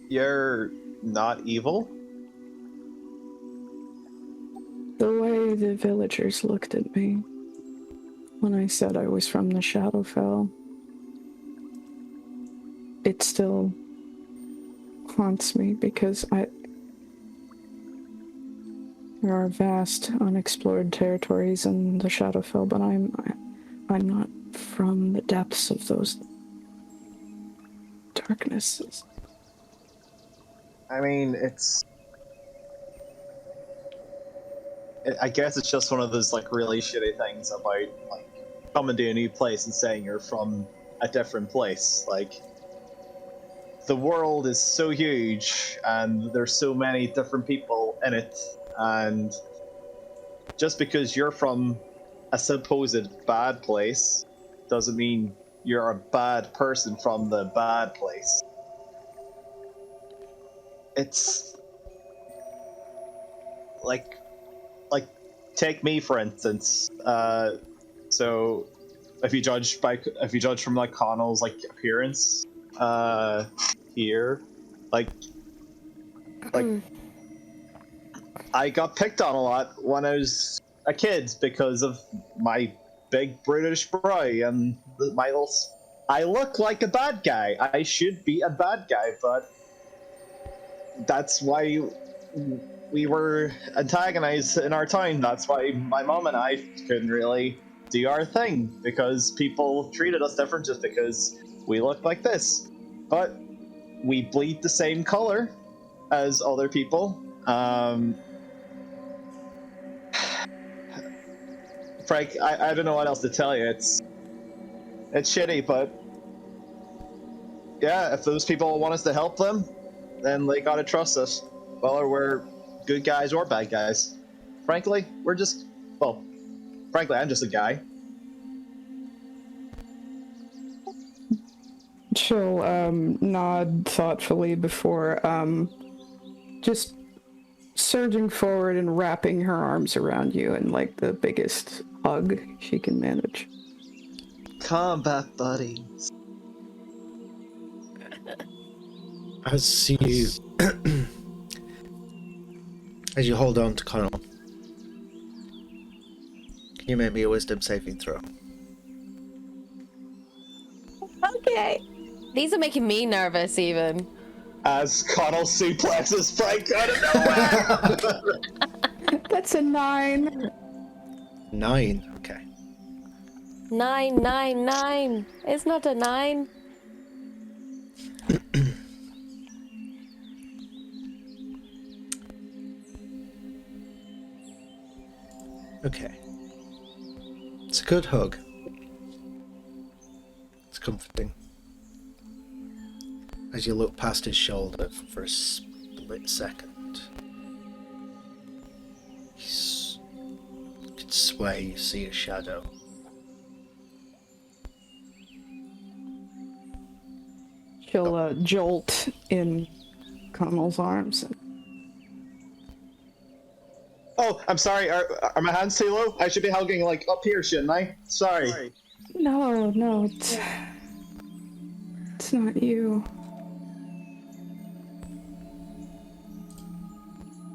You're not evil? The way the villagers looked at me when I said I was from the Shadowfell, it still haunts me because there are vast unexplored territories in the Shadowfell, but I'm not from the depths of those darknesses. I mean, I guess it's just one of those like really shitty things about like coming to a new place and saying you're from a different place. Like, the world is so huge, and there's so many different people in it, and just because you're from a supposed bad place doesn't mean you're a bad person from the bad place. It's like take me for instance. So if you judge from like Connell's like appearance here, like I got picked on a lot when I was a kid because of my big British brow and my little. I look like a bad guy. I should be a bad guy, but that's why we were antagonized in our town. That's why my mom and I couldn't really do our thing, because people treated us different just because we look like this. But we bleed the same color as other people. Frank, I don't know what else to tell you. It's shitty, but yeah, if those people want us to help them, then they gotta trust us. Whether we're good guys or bad guys. Frankly, I'm just a guy. She'll nod thoughtfully before just surging forward and wrapping her arms around you in like the biggest hug she can manage. Combat buddies. As you hold on to Connell, can you make me a wisdom saving throw? Okay. These are making me nervous even. As Connell suplexes Frank out of nowhere. That's a 9. 9, okay. 9, 9, 9. It's not a 9. Okay. It's a good hug. It's comforting. As you look past his shoulder for a split second, you can swear you see a shadow. She'll jolt in Connell's arms. Oh, I'm sorry. Are my hands too low? I should be hugging like up here, shouldn't I? Sorry. No, it's not you.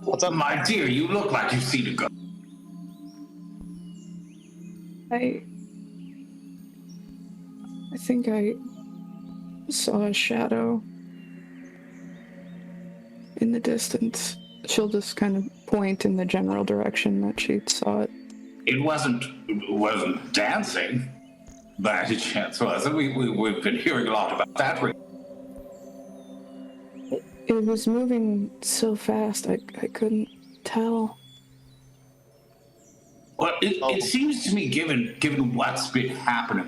What's up, My dear, you look like you've seen a ghost. I think I saw a shadow in the distance. She'll just kind of point in the general direction that she saw it. It wasn't dancing, by any chance, was it? We've been hearing a lot about that. It was moving so fast, I couldn't tell. Well, it seems to me, given what's been happening,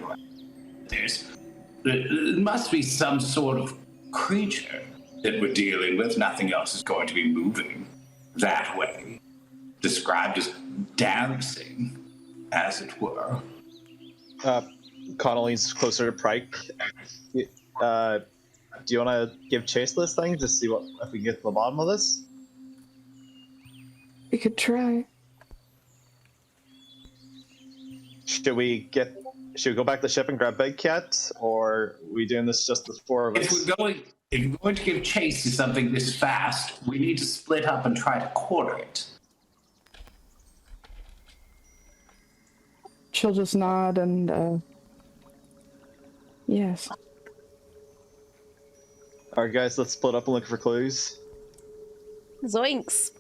there must be some sort of creature that we're dealing with. Nothing else is going to be moving that way. Described as dancing, as it were. Connell leans closer to Pryke. Do you want to give chase to this thing to see if we can get to the bottom of this? We could try. Should we go back to the ship and grab Big Cat, or are we doing this just the four of us? If you're going to give chase to something this fast, we need to split up and try to quarter it. She'll just nod and, yes. Alright guys, let's split up and look for clues. Zoinks.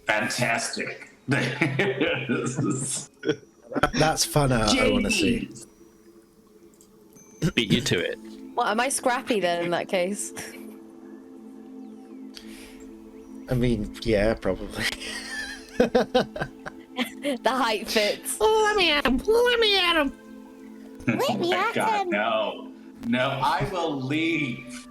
Fantastic. That's fun art I want to see. Beat you to it. What, am I scrappy then in that case? I mean, yeah, probably. The height fits. Let me at him. Oh my God, no. No, I will leave.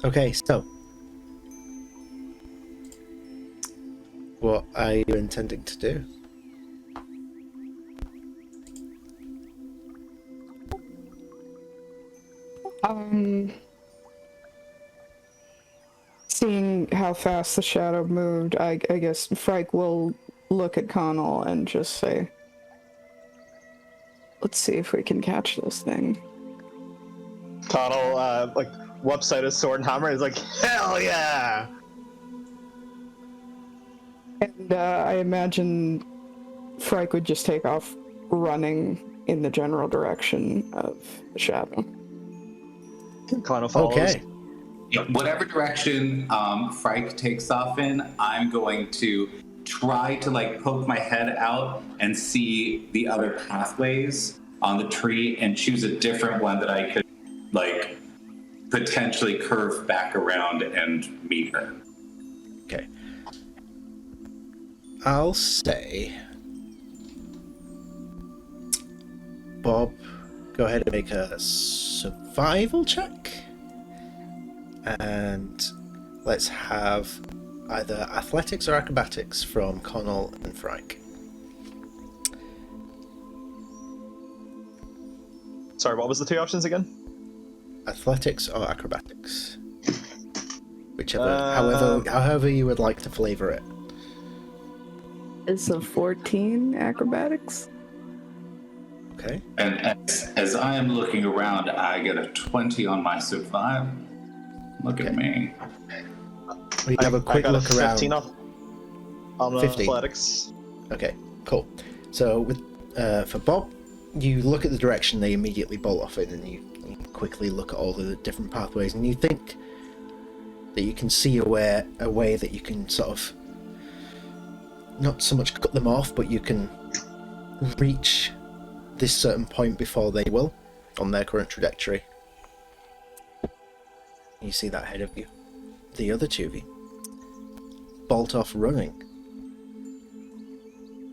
Okay, so what are you intending to do? Seeing how fast the shadow moved, I guess Frike will look at Connell and just say, let's see if we can catch this thing. Connell, like, whips out his sword and hammer. He's like, hell yeah! And I imagine Frike would just take off running in the general direction of the shadow. Connell follows. Okay. Yeah, whatever direction Frike takes off in, I'm going to try to like poke my head out and see the other pathways on the tree and choose a different one that I could like potentially curve back around and meet her. Okay. I'll say, Bob, go ahead and make a survival check. And let's have either athletics or acrobatics from Connell and Frike. Sorry, what was the two options again? Athletics or acrobatics. Whichever, however you would like to flavor it. It's a 14 acrobatics. Okay. And as I am looking around, I get a 20 on my survive. Look at me. We have a quick I got look a around. 15 on 15. athletics. Okay, cool. So with for Bob, you look at the direction they immediately bolt off in, and you quickly look at all the different pathways, and you think that you can see a way that you can sort of not so much cut them off, but you can reach this certain point before they will on their current trajectory. You see that ahead of you. The other two of you bolt off running,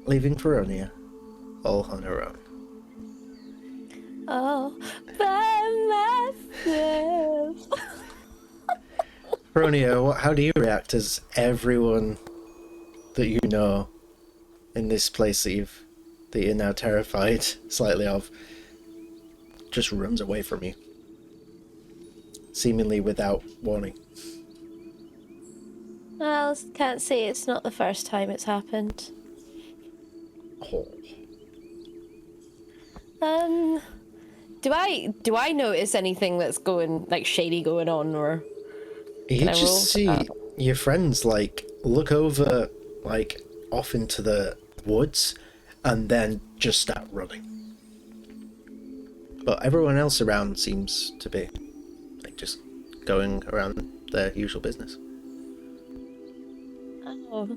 leaving Rhódania all on her own. Oh, by myself. Rhódania, how do you react as everyone that you know in this place that you're now terrified slightly of just runs away from you, seemingly without warning? Well, can't say it's not the first time it's happened. Oh. Do I notice anything that's going like shady going on, or You can I roll? just see your friends like look over like off into the woods and then just start running. But everyone else around seems to be like just going around their usual business. Oh.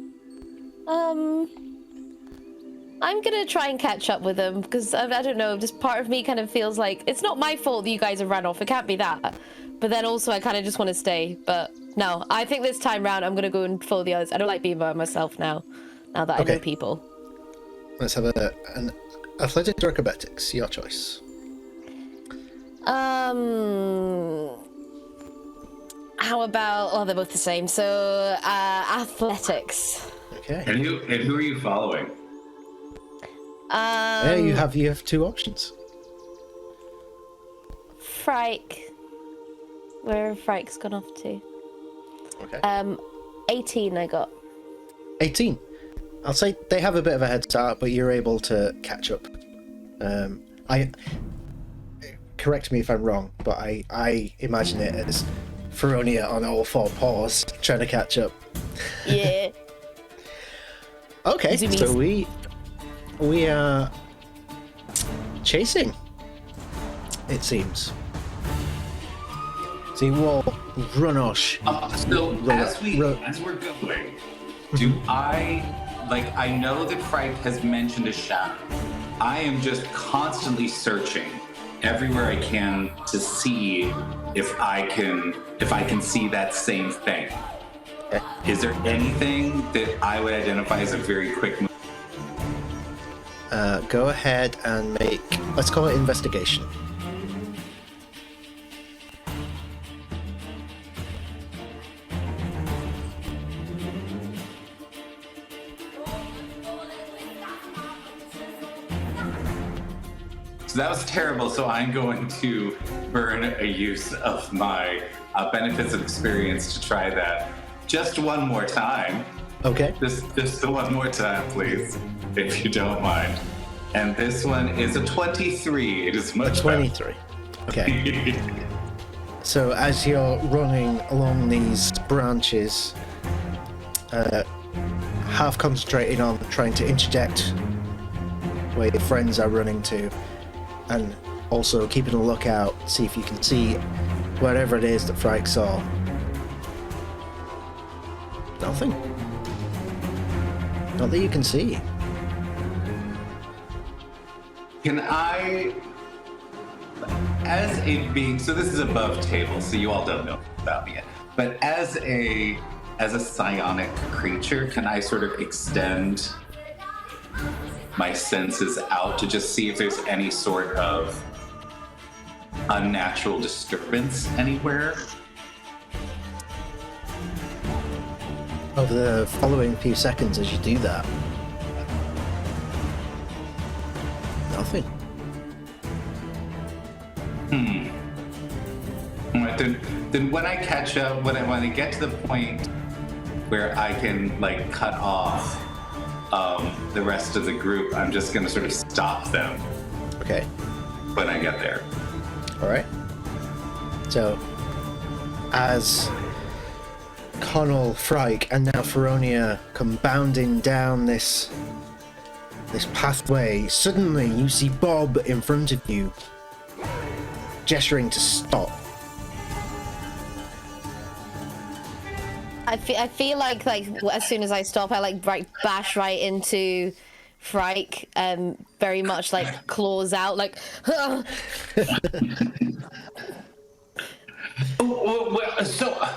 I'm gonna try and catch up with them because I don't know. Just part of me kind of feels like it's not my fault that you guys have run off. It can't be that. But then also I kind of just want to stay. But no, I think this time round I'm gonna go and follow the others. I don't like being by myself now. Now that I know people. Let's have an athletics or acrobatics, your choice. How about? Oh, they're both the same. So athletics. Okay. And who are you following? Yeah, you have two options. Frike. Where Frike's gone off to? Okay. 18 I got. 18. I'll say they have a bit of a head start, but you're able to catch up. Correct me if I'm wrong, but I imagine it as Rhódania on all four paws trying to catch up. Yeah. Okay, so we are chasing, it seems. So you all run off. So as we're going, do I know that Frike has mentioned a shadow. I am just constantly searching everywhere I can to see if I can see that same thing. Is there anything that I would identify as a very quick move? Go ahead and make, let's call it investigation. So that was terrible, so I'm going to burn a use of my benefits of experience to try that just one more time. Okay. Just the one more time, please, if you don't mind. And this one is a 23. It is much 23. Okay. So as you're running along these branches, half concentrating on trying to interject where your friends are running to, and also keeping a lookout, see if you can see whatever it is that Frike saw. Nothing. Not that you can see. Can I, as a being, so this is above table, so you all don't know about me yet, but as a psionic creature, can I sort of extend my senses out to just see if there's any sort of unnatural disturbance anywhere? Over the following few seconds as you do that, nothing. Right, then when I catch up, when I get to the point where I can like cut off the rest of the group, I'm just gonna sort of stop them. Okay. When I get there. All right. So, as Connell, Frike, and now Rhódania come bounding down this pathway, suddenly you see Bob in front of you, gesturing to stop. I feel like as soon as I stop, I bash right into Frike, very much like claws out, like. Well, so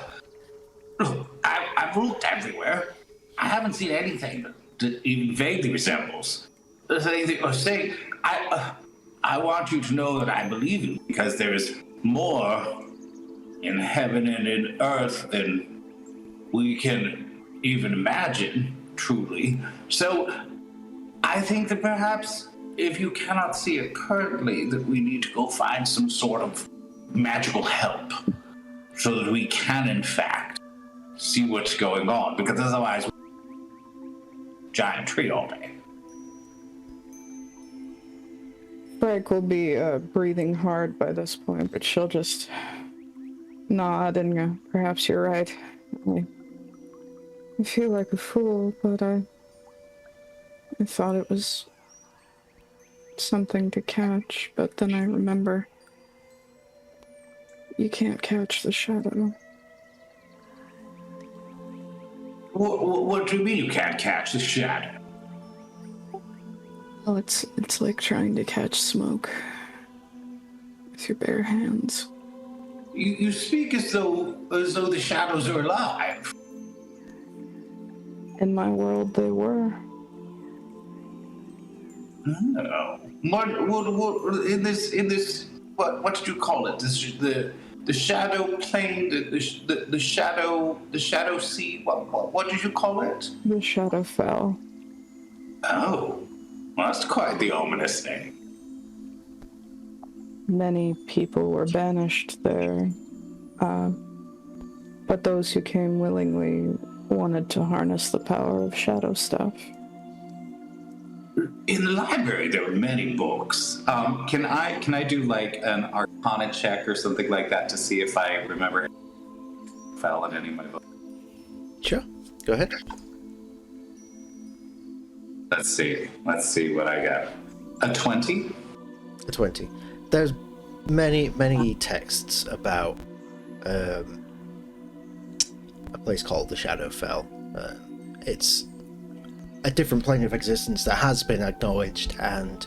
I've looked everywhere. I haven't seen anything that even vaguely resembles. Saying, I want you to know that I believe you because there is more in heaven and in earth than we can even imagine, truly. So I think that perhaps if you cannot see it currently, that we need to go find some sort of magical help so that we can, in fact, see what's going on, because otherwise, giant tree all day. Frike will be breathing hard by this point, but she'll just nod and go, perhaps you're right. I feel like a fool, but I thought it was something to catch, but then I remember you can't catch the shadow. What do you mean you can't catch the shadow? Well, it's like trying to catch smoke with your bare hands. You speak as though the shadows are alive. In my world, they were. Oh. What in this what did you call it? The shadow plane, the shadow sea. What did you call it? The shadow fell. Oh, well, that's quite the ominous name. Many people were banished there, but those who came willingly wanted to harness the power of shadow stuff. In the library, there were many books. Can I do like an Arcana check or something like that to see if I remember fell in any of my books? Sure. Go ahead. Let's see what I got. A 20? A 20. There's many texts about a place called the Shadowfell. It's a different plane of existence that has been acknowledged, and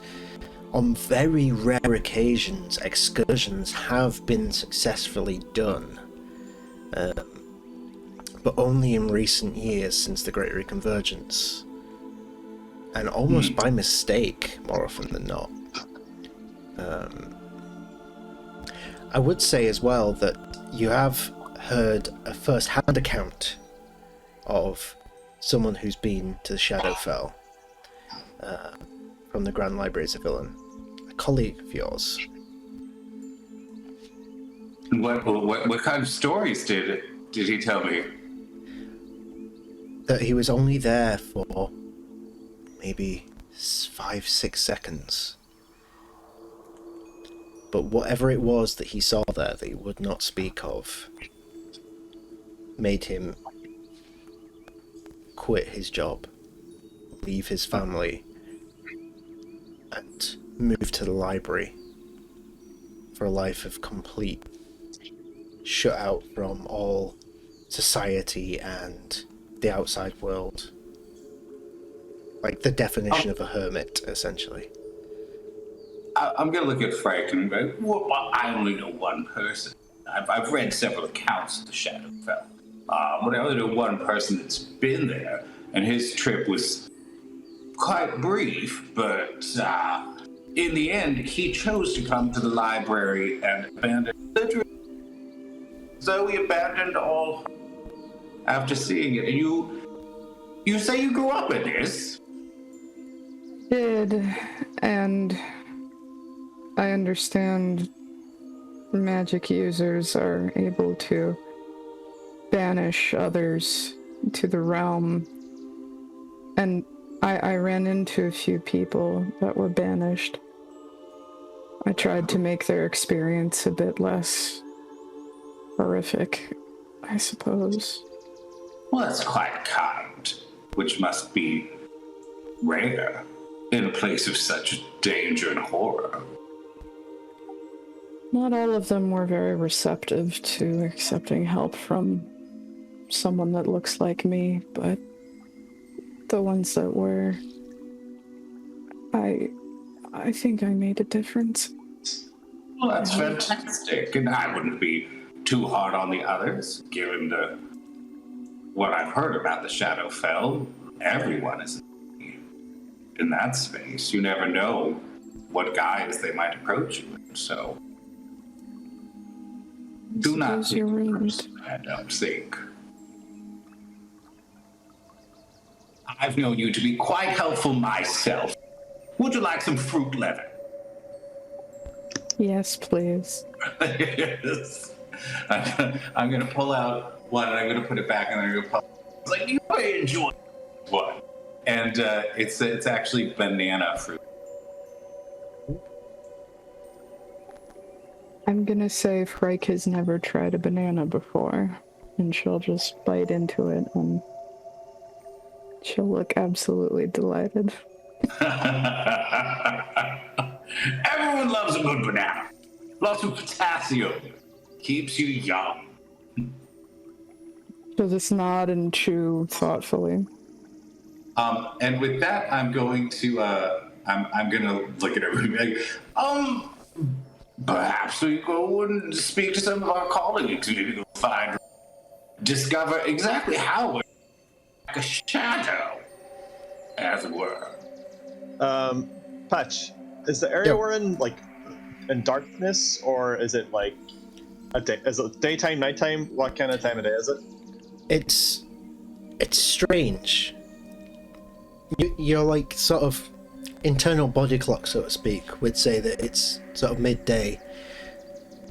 on very rare occasions excursions have been successfully done. but only in recent years since the Great Reconvergence. And almost by mistake, more often than not. I would say as well that you have heard a first-hand account of someone who's been to the Shadowfell from the Grand Libraries of Villain, a colleague of yours. What kind of stories did he tell me? That he was only there for maybe 5-6 seconds. But whatever it was that he saw there that he would not speak of made him quit his job, leave his family, and move to the library for a life of complete shut out from all society and the outside world. Like the definition of a hermit, essentially. I'm gonna look at Frank and go, well, I only know one person. I've read several accounts of the Shadowfell. But I only know one person that's been there, and his trip was quite brief, but in the end, he chose to come to the library and abandon literature. So we abandoned all after seeing it. And you say you grew up in this? Did, and I understand magic users are able to banish others to the realm, and I ran into a few people that were banished. I tried to make their experience a bit less horrific, I suppose. Well, that's quite kind, which must be rare in a place of such danger and horror. Not all of them were very receptive to accepting help from someone that looks like me, but the ones that were, I think I made a difference. Well, that's fantastic, and I wouldn't be too hard on the others, given what I've heard about the Shadowfell. Everyone is in that space. You never know what guise they might approach you with, so do not take it personally, I don't think. I've known you to be quite helpful myself. Would you like some fruit leather? Yes, please. Yes. I'm going to pull out one, and I'm going to put it back, and then I'm going to pull it. It's like, you may enjoy one. And it's actually banana fruit. I'm gonna say Frike has never tried a banana before, and she'll just bite into it, and she'll look absolutely delighted. Everyone loves a good banana. Lots of potassium. Keeps you young. She'll just nod and chew thoughtfully. And with that, I'm going to I'm going to look at everybody like, perhaps we go and speak to some of our colleagues. Maybe go discover exactly how we're like a shadow, as it were. Patch, is the area we're in like in darkness, or is it like is it daytime, nighttime? What kind of time of day is it? It's strange. Your like sort of internal body clock, so to speak, would say that it's sort of midday.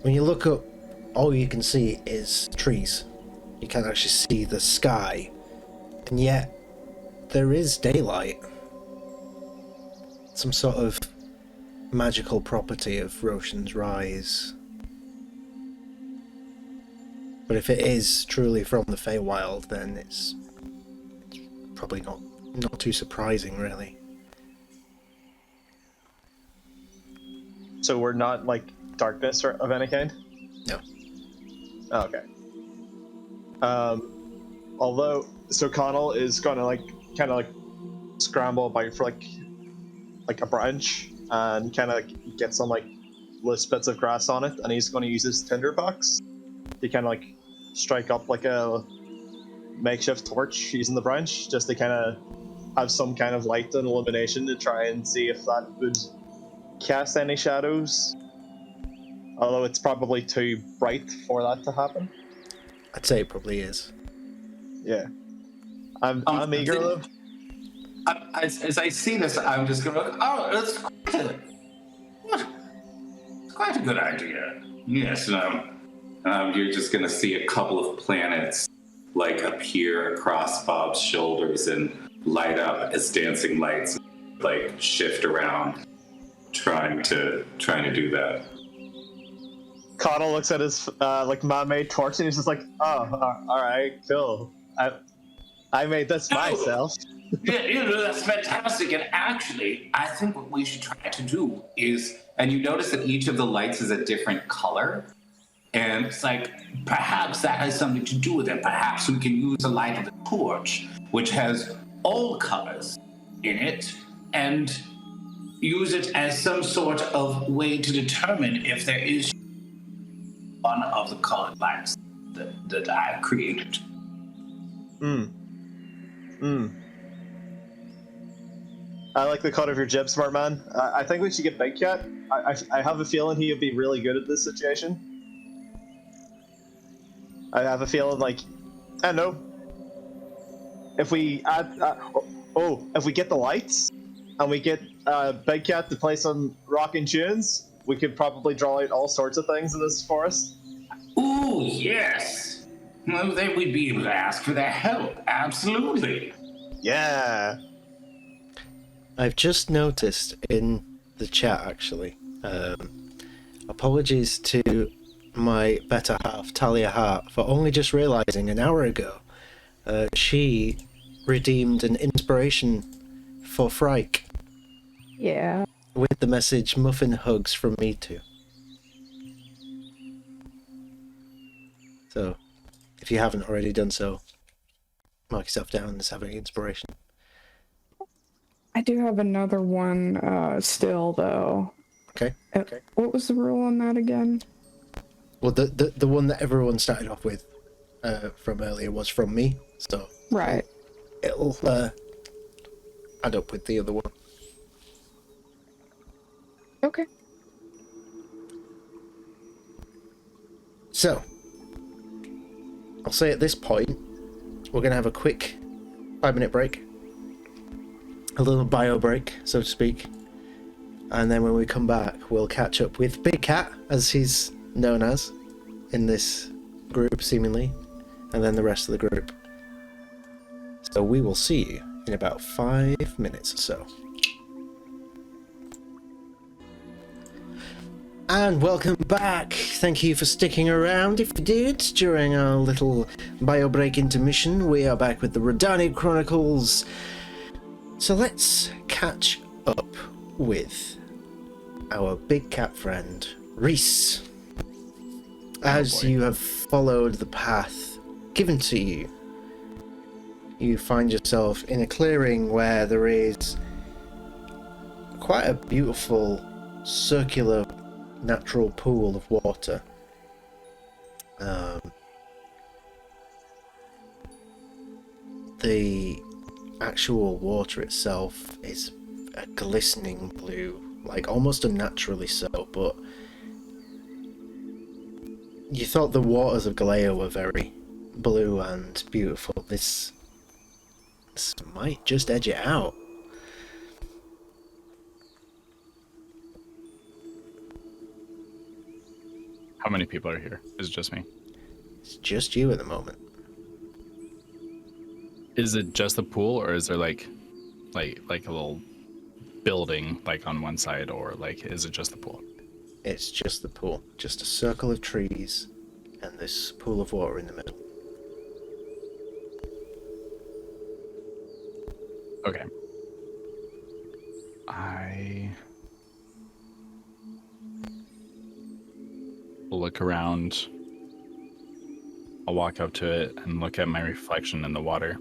When you look up, all you can see is trees. You can't actually see the sky, and yet there is daylight. Some sort of magical property of Roshan's rise. But if it is truly from the Feywild, then it's probably not too surprising, really. So we're not like darkness or of any kind? No. Oh, okay. Although, so Connell is gonna kind of scramble about for like a branch and kind of get some loose bits of grass on it, and he's going to use his tinderbox to kind of strike up like a makeshift torch using the branch just to kind of have some kind of light and illumination to try and see if that would cast any shadows. Although it's probably too bright for that to happen. I'd say it probably is. Yeah. I'm eager though. As I see this, I'm just going to look, oh, it's quite a good idea. Yes, you're just going to see a couple of planets like appear across Bob's shoulders and light up as dancing lights, like shift around, trying to do that. Connell looks at his like man-made torch and he's just like, oh, all right, cool. I made this myself. Yeah, that's fantastic. And actually, I think what we should try to do is, and you notice that each of the lights is a different color. And it's like, perhaps that has something to do with it. Perhaps we can use the light of the torch, which has all colors in it, and use it as some sort of way to determine if there is one of the colored lights that I've created. I like the cut of your jib, smart man. I think we should get Big Cat. I have a feeling he would be really good at this situation. I have a feeling like, I don't know. If we add, if we get the lights and we get Big Cat to play some rockin' tunes, we could probably draw out all sorts of things in this forest. Ooh, yes. Well, then we'd be able to ask for their help. Absolutely. Yeah. I've just noticed in the chat, actually, apologies to my better half, Talia Hart, for only just realizing an hour ago she redeemed an inspiration for Frike. Yeah. With the message, muffin hugs from me too. So, if you haven't already done so, mark yourself down as having inspiration. I do have another one still, though. Okay. Okay. What was the rule on that again? Well, the one that everyone started off with from earlier was from me, so Right. it'll add up with the other one. Okay. So, I'll say at this point, we're going to have a quick 5-minute break. A little bio break, so to speak. And then when we come back, we'll catch up with Big Cat, as he's known as in this group, seemingly. And then the rest of the group. So we will see you in about 5 minutes or so. And welcome back. Thank you for sticking around if you did during our little bio break intermission. We are back with the Rhódania Chronicles. So let's catch up with our big cat friend, Reese. As you have followed the path given to you, you find yourself in a clearing where there is quite a beautiful circular natural pool of water. The actual water itself is a glistening blue, like almost unnaturally so, but you thought the waters of Galea were very blue and beautiful. This might just edge it out. How many people are here? Is it just me? It's just you at the moment. Is it just the pool, or is there like a little building like on one side, or like is it just the pool? It's just the pool, just a circle of trees and this pool of water in the middle. Okay. I will look around. I'll walk up to it and look at my reflection in the water.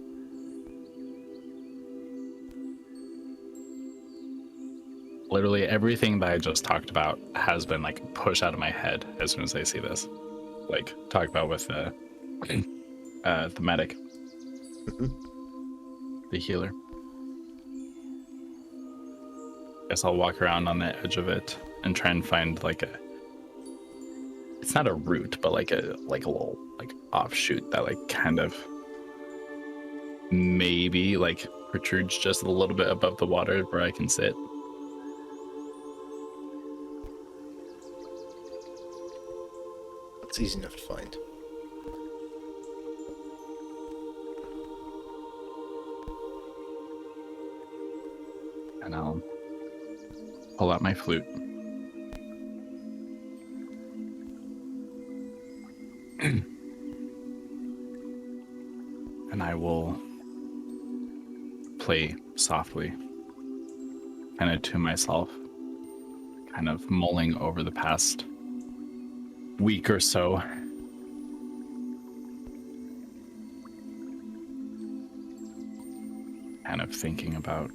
Literally everything that I just talked about has been like pushed out of my head as soon as I see this. Like talk about with the medic. The healer. Guess I'll walk around on the edge of it and try and find like a. It's not a root, but like a little like offshoot that like kind of maybe like protrudes just a little bit above the water where I can sit. It's easy enough to find. And I'll pull out my flute. And I will play softly, kind of to myself, kind of mulling over the past week or so. Kind of thinking about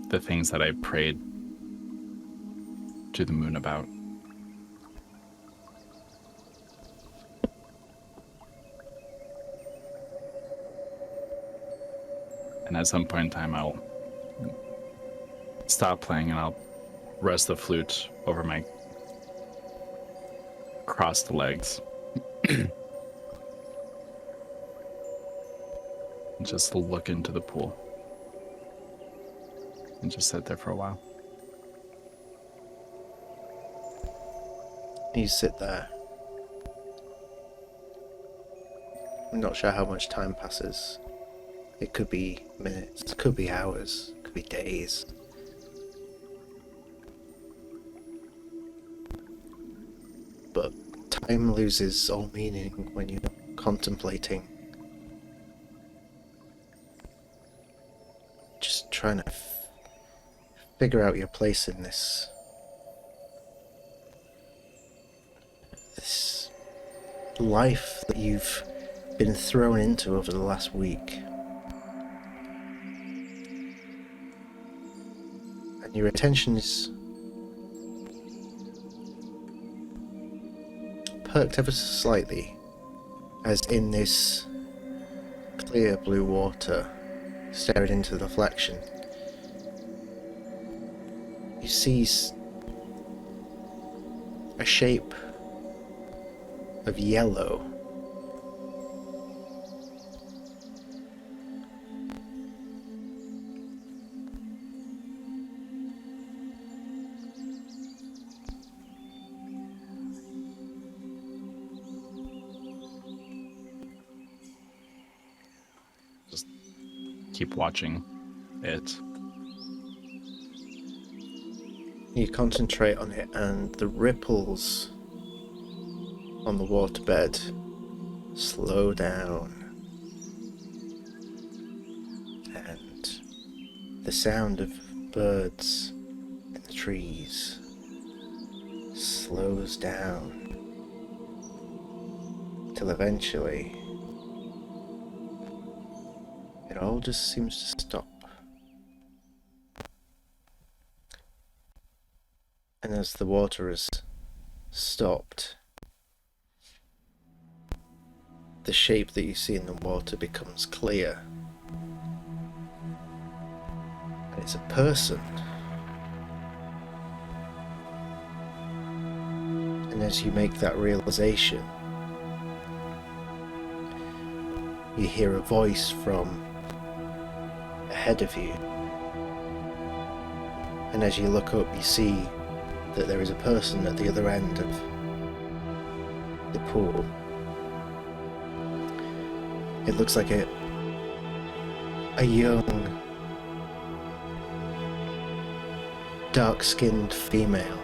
the things that I prayed to the moon about. And at some point in time, I'll stop playing and I'll rest the flute over my crossed legs. And just look into the pool. And just sit there for a while. You sit there. I'm not sure how much time passes. It could be minutes, could be hours, could be days. But time loses all meaning when you're contemplating. Just trying to figure out your place in this life that you've been thrown into over the last week. And your attention is perked ever so slightly as in this clear blue water staring into the reflection, you see a shape of yellow. Just keep watching it. You concentrate on it, and the ripples on the waterbed slow down, and the sound of birds in the trees slows down till eventually it all just seems to stop. And as the water has stopped, the shape that you see in the water becomes clear. And it's a person. And as you make that realization, you hear a voice from ahead of you. And as you look up, you see that there is a person at the other end of the pool. It looks like a young, dark-skinned female,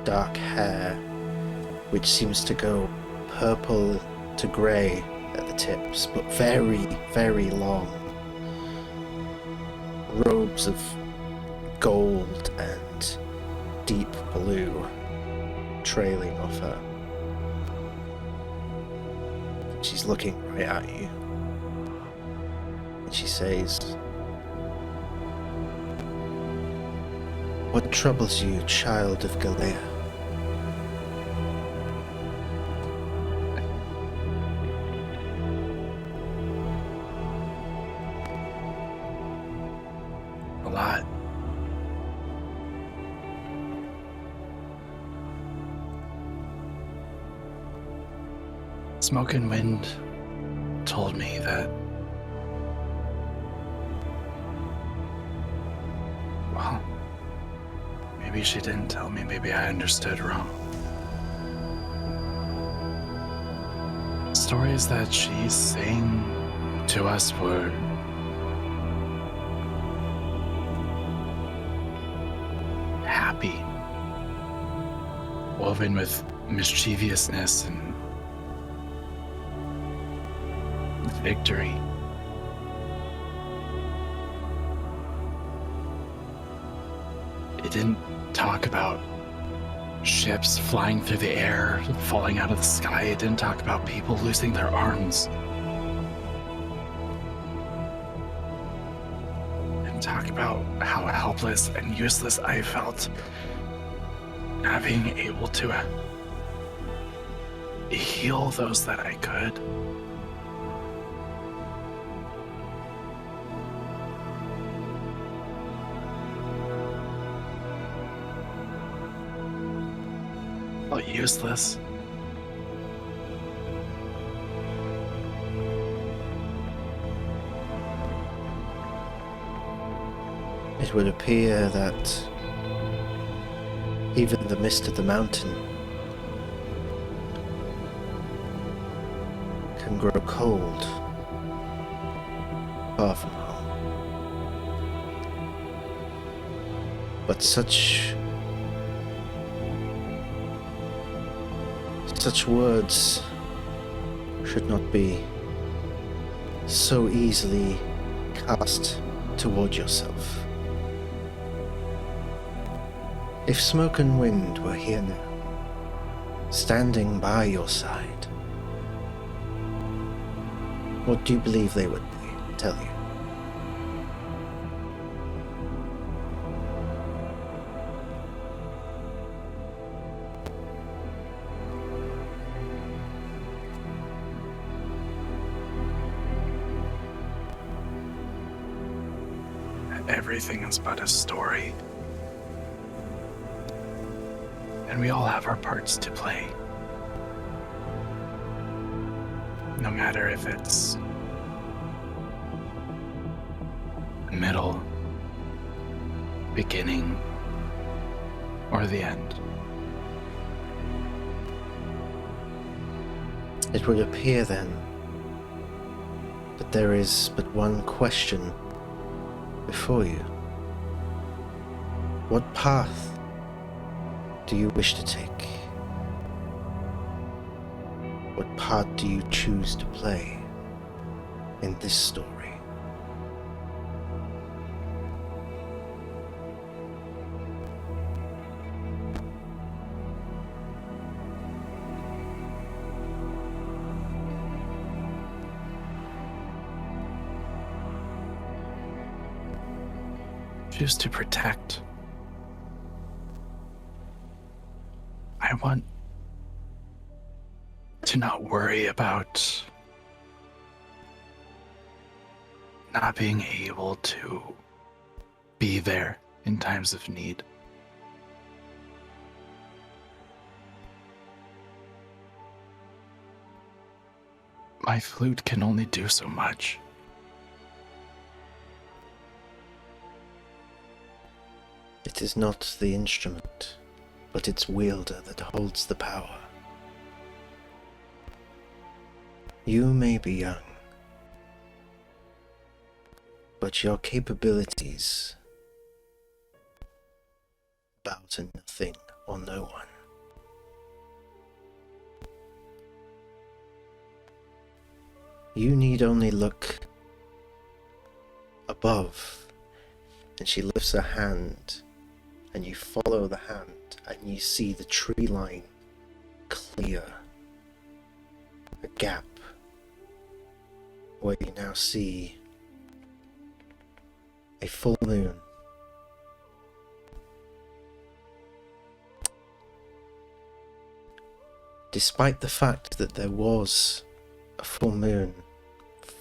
dark hair, which seems to go purple to grey at the tips, but very, very long. Robes of gold and deep blue trailing off her. She's looking right at you. And she says, "What troubles you, child of Galea?" Smoke and Wind told me that, well, maybe she didn't tell me, maybe I understood wrong. Stories that she sang to us were happy, woven with mischievousness and victory. It didn't talk about ships flying through the air, falling out of the sky. It didn't talk about people losing their arms. It didn't talk about how helpless and useless I felt not being able to heal those that I could. Useless. It would appear that even the mist of the mountain can grow cold far from home. But such words should not be so easily cast toward yourself. If Smoke and Wind were here now, standing by your side, what do you believe they would tell you? Everything is but a story. And we all have our parts to play. No matter if it's middle, beginning, or the end. It would appear then that there is but one question before you. What path do you wish to take? What part do you choose to play in this story? Choose to protect. I want to not worry about not being able to be there in times of need. My flute can only do so much. It is not the instrument, but its wielder that holds the power. You may be young, but your capabilities bow to nothing or no one. You need only look above, and she lifts her hand, and you follow the hand, and you see the tree line clear, a gap where you now see a full moon. Despite the fact that there was a full moon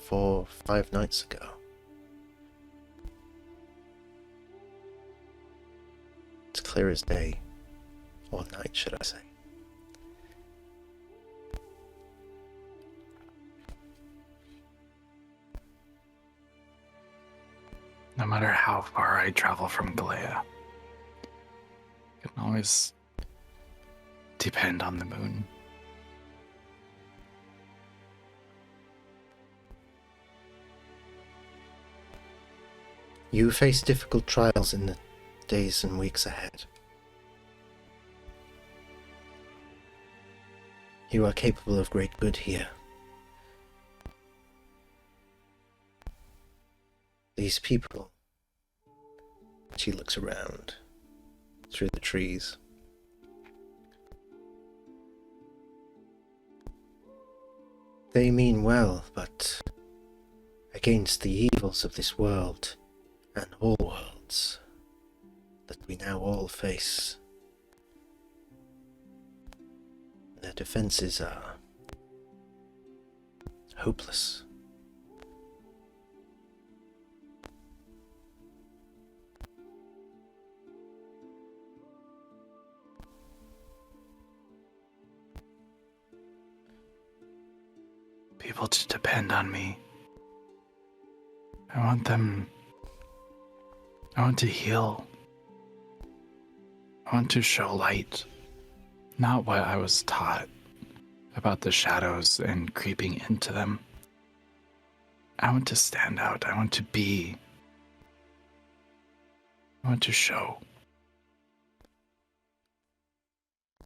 5 nights ago, it's clear as day, or night should I say. No matter how far I travel from Galea, I can always depend on the moon. You face difficult trials in the days and weeks ahead. You are capable of great good here. These people. She looks around through the trees. They mean well, but against the evils of this world and all worlds that we now all face, their defenses are hopeless. People to depend on me. I want to heal. I want to show light. Not what I was taught about the shadows and creeping into them. I want to stand out. I want to be. I want to show.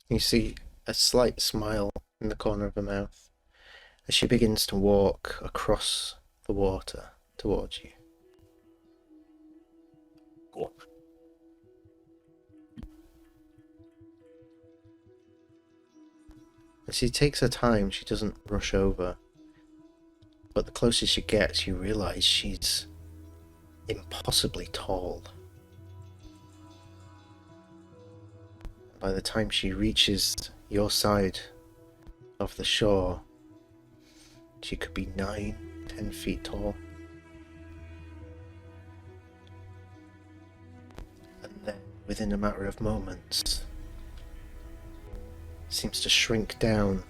You see a slight smile in the corner of her mouth as she begins to walk across the water towards you. Cool. As she takes her time, she doesn't rush over. But the closer she gets, you realize she's impossibly tall. By the time she reaches your side of the shore, she could be 9-10 feet tall. And then, within a matter of moments, seems to shrink down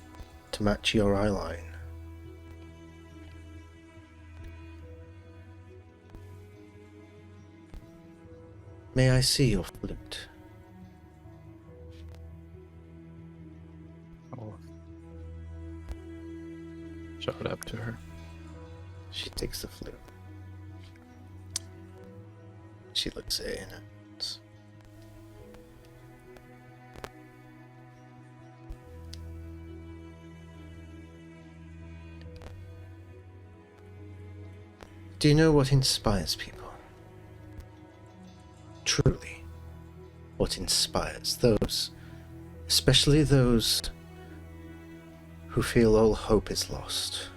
to match your eyeline. May I see your flute? Show it up to her. She takes the flute. She looks at it and do you know what inspires people? Truly, what inspires those, especially those who feel all hope is lost?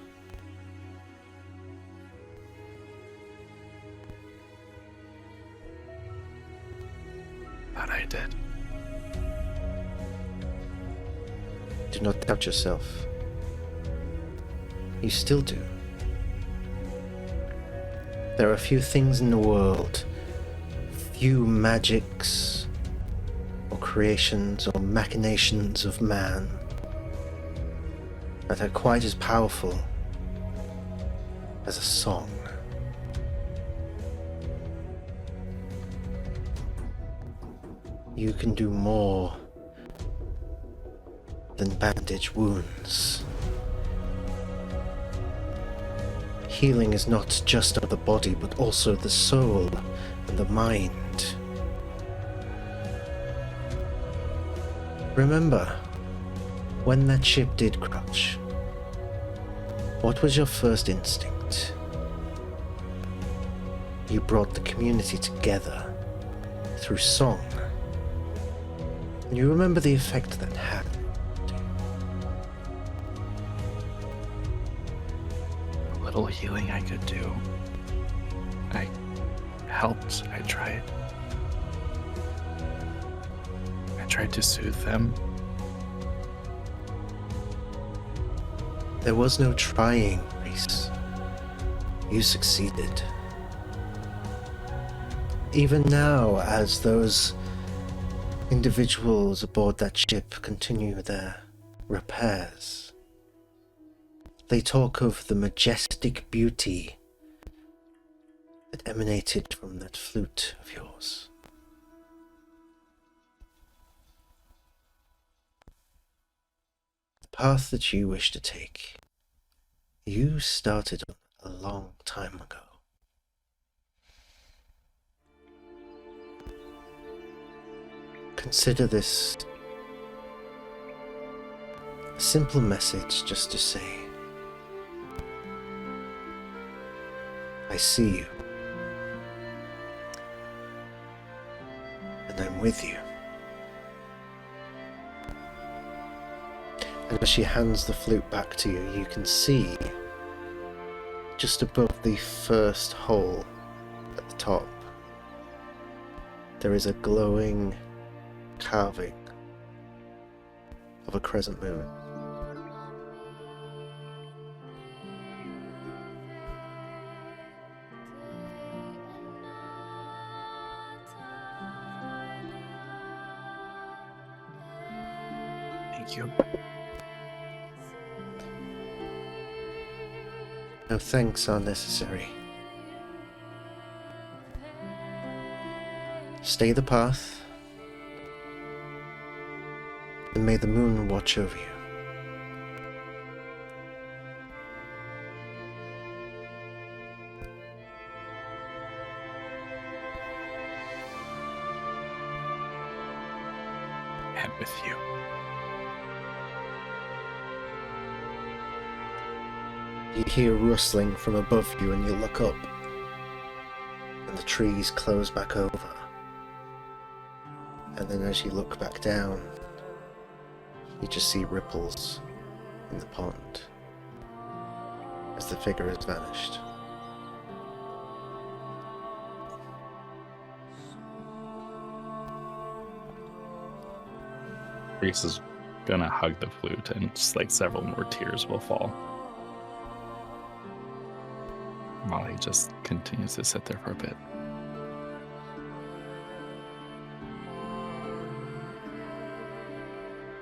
That I did. Do not doubt yourself. You still do. There are few things in the world, few magics or creations or machinations of man that are quite as powerful as a song. You can do more than bandage wounds. Healing is not just of the body, but also the soul and the mind. Remember, when that ship did crash, what was your first instinct? You brought the community together through song. And you remember the effect that had. A little healing I could do. I helped. I tried. I tried to soothe them. There was no trying, Reese. You succeeded. Even now, as those individuals aboard that ship continue their repairs, they talk of the majestic beauty that emanated from that flute of yours. The path that you wish to take, you started on a long time ago. Consider this a simple message just to say, I see you, and I'm with you. And as she hands the flute back to you, you can see just above the first hole at the top, there is a glowing carving of a crescent moon. Thank you. No thanks are necessary. Stay the path, and may the moon watch over you. And with you. You hear rustling from above you and you look up, and the trees close back over. And then as you look back down, you just see ripples in the pond as the figure has vanished. Reese is gonna hug the flute and just like several more tears will fall. While he just continues to sit there for a bit.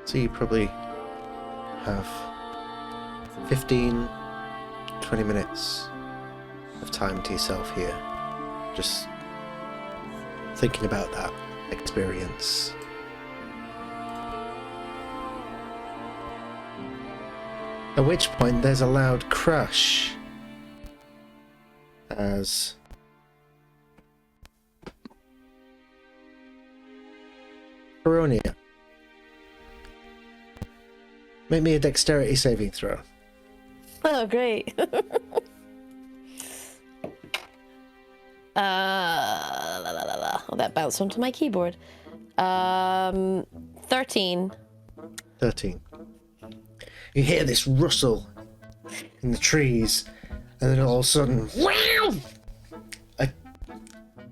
So you probably have 15, 20 minutes of time to yourself here, just thinking about that experience. At which point there's a loud crash as Rhódania, make me a dexterity saving throw. Oh, great. Oh, that bounced onto my keyboard. 13. 13. You hear this rustle in the trees, and then all of a sudden, wow! A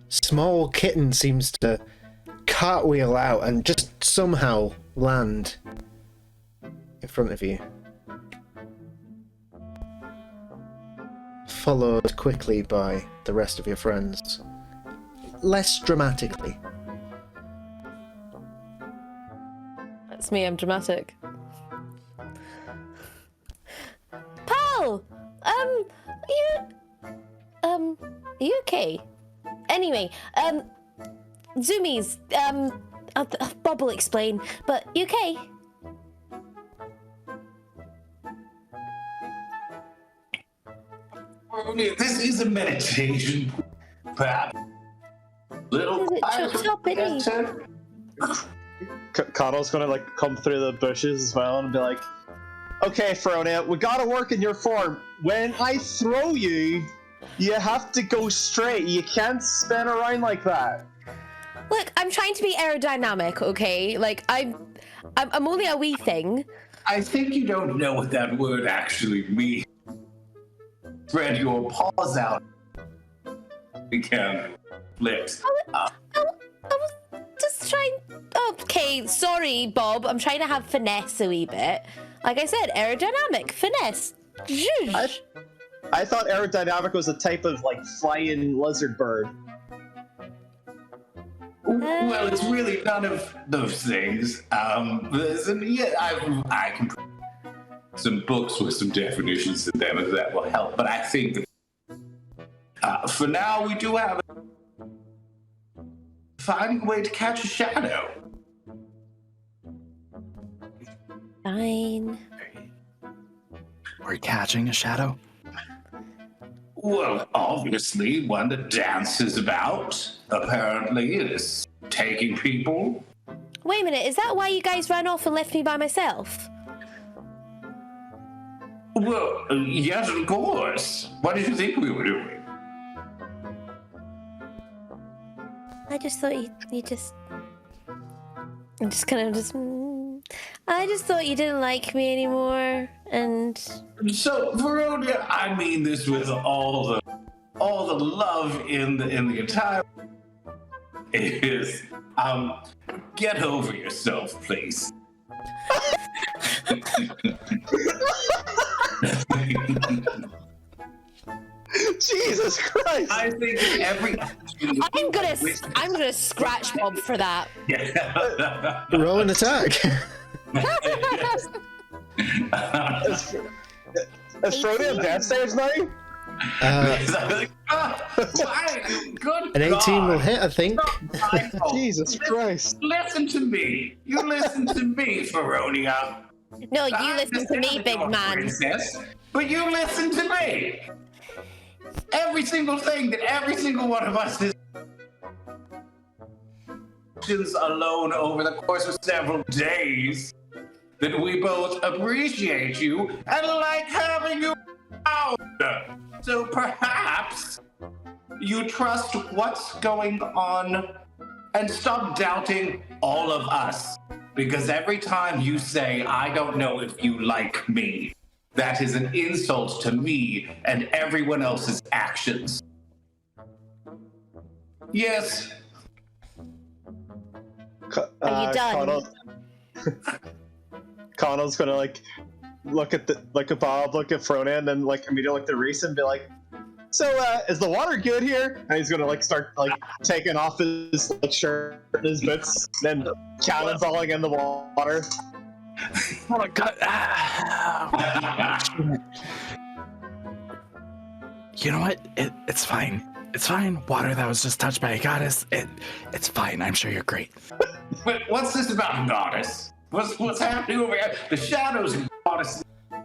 small kitten seems to cartwheel out and just somehow land in front of you. Followed quickly by the rest of your friends. Less dramatically. That's me, I'm dramatic. Pal! You okay? Anyway, Zoomies, Bob will explain, but you okay? This is a meditation, perhaps. Little Connor's gonna like come through the bushes as well and be like, okay, Frona, we gotta work in your form. When I throw you, you have to go straight. You can't spin around like that. Look, I'm trying to be aerodynamic, okay? Like, I'm only a wee thing. I think you don't know what that word actually means. Spread your paws out. We can lips. I was just trying. Okay, sorry, Bob. I'm trying to have finesse a wee bit. Like I said, aerodynamic, finesse. Zhoosh. I thought aerodynamic was a type of like flying lizard bird. Well, it's really none of those things. I can put some books with some definitions in them if that will help. But I think For now, we do have finding a way to catch a shadow. Fine. We're catching a shadow? Well, obviously, one that dances about. Apparently, it is taking people. Wait a minute, is that why you guys ran off and left me by myself? Well, yes, of course. What did you think we were doing? I just thought you just... I'm just kind of just... I just thought you didn't like me anymore, and... So, Rhódania, I mean this with all the love in the entire... Is, get over yourself, please. Jesus Christ! I think every... I'm gonna scratch Bob for that. Roll an attack. Is Frodian downstairs now? Good An 18 God. will hit, I think. Jesus Christ! Listen to me. You listen to me, Rhódania. No, you listen to me, big man. Princess, but you listen to me. Every single thing that every single one of us is alone over the course of several days, that we both appreciate you and like having you around. So perhaps you trust what's going on and stop doubting all of us. Because every time you say, I don't know if you like me, that is an insult to me and everyone else's actions. Yes. Are you done? Connell's gonna like look at Bob, look at Frona, and then like immediately look at Reese and be like, "So, is the water good here?" And he's gonna like start like taking off his like shirt and his boots, then cannonballing in the water. Oh my God. You know what? It's fine. It's fine. Water that was just touched by a goddess. It's fine. I'm sure you're great. But what's this about goddess? What's happening over here? The shadows and goddess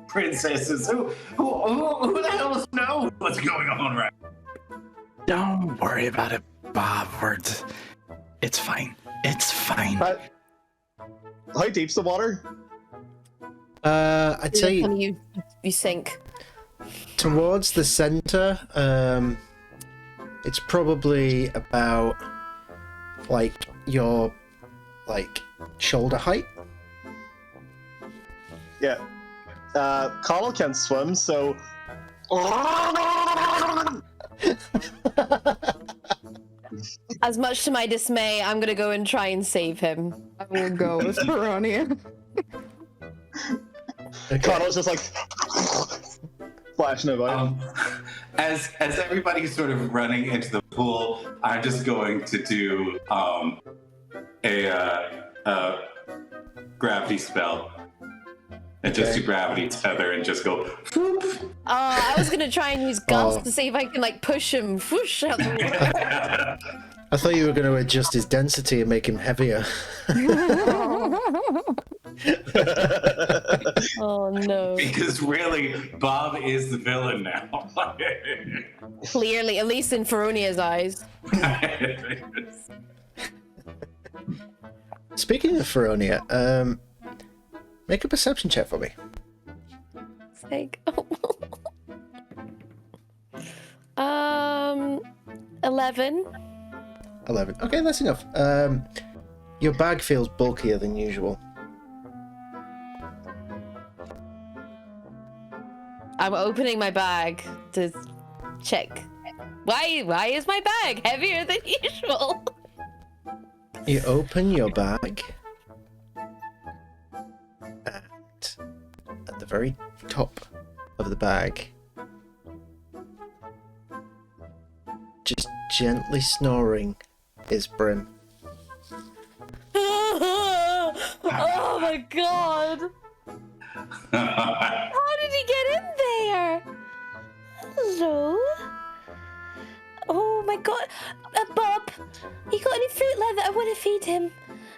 princesses. Who the hell knows what's going on right now? Don't worry about it, Bob. It's fine. It's fine. How deep's the water? I'd say You sink. towards the center. It's probably about like your shoulder height. Yeah. Connell can swim, so. As much to my dismay, I'm gonna go and try and save him. I will go with Rhódania. Okay. Connell's just like flashing about. As everybody's sort of running into the pool, I'm just going to do a gravity spell. And just do gravity tether and just go whoop. I was gonna try and use gust to see if I can like push him whoosh out the water. I thought you were going to adjust his density and make him heavier. Oh no. Because really, Bob is the villain now. Clearly, at least in Feronia's eyes. Speaking of Feronia, make a perception check for me. It's like, 11. 11. Okay, that's enough. Your bag feels bulkier than usual. I'm opening my bag to check. Why is my bag heavier than usual? You open your bag, and at the very top of the bag, just gently snoring, is Brim. Oh my god! How did he get in there? Hello? my god. Bob, you got any fruit leather? I want to feed him.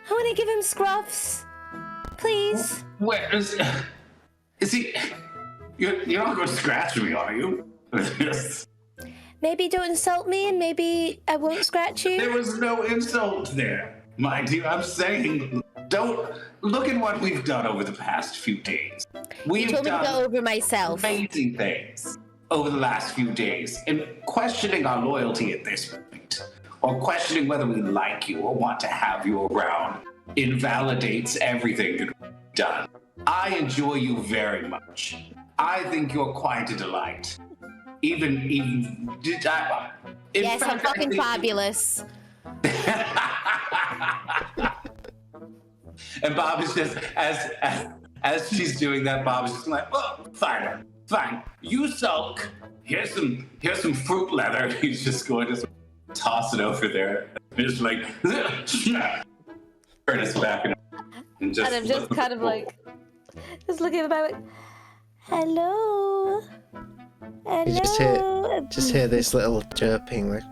I want to give him scruffs. Please. Where is he? You're not going to scratch me, are you? Maybe don't insult me and maybe I won't scratch you. There was no insult there, my dear. I'm saying, don't look at what we've done over the past few days. We've You told me to done go over myself. amazing things over the last few days, and questioning our loyalty at this point, or questioning whether we like you or want to have you around, invalidates everything that we've done. I enjoy you very much. I think you're quite a delight. Yes, I'm fucking fabulous. And Bob is just, as she's doing that, Bob is just like, well, fine. You sulk. Here's some fruit leather. He's just going to toss it over there. Just like, turn his back and just. And I'm just kind of like, just looking about. Hello. You just hear this little chirping, like.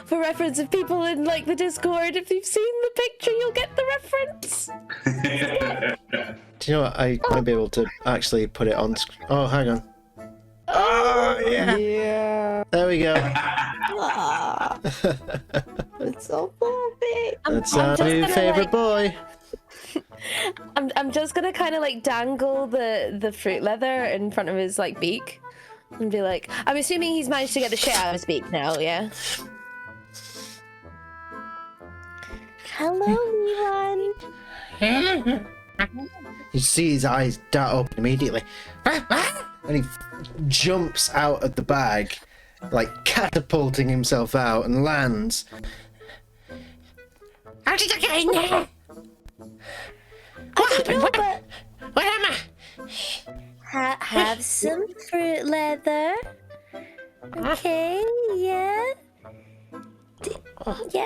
For reference of people in like the Discord, if you've seen the picture, you'll get the reference. Do you know what? I might be able to actually put it on. Oh, hang on. Oh, yeah. Yeah. There we go. It's so perfect. That's our new favorite boy. I'm just gonna kind of like dangle the fruit leather in front of his like beak and be like, I'm assuming he's managed to get the shit out of his beak now, yeah? Hello, Milan. You see his eyes dart open immediately. And he jumps out of the bag, like catapulting himself out, and lands. How did I get in there? What happened? Where am I? Have some fruit leather. Okay, yeah. Yeah.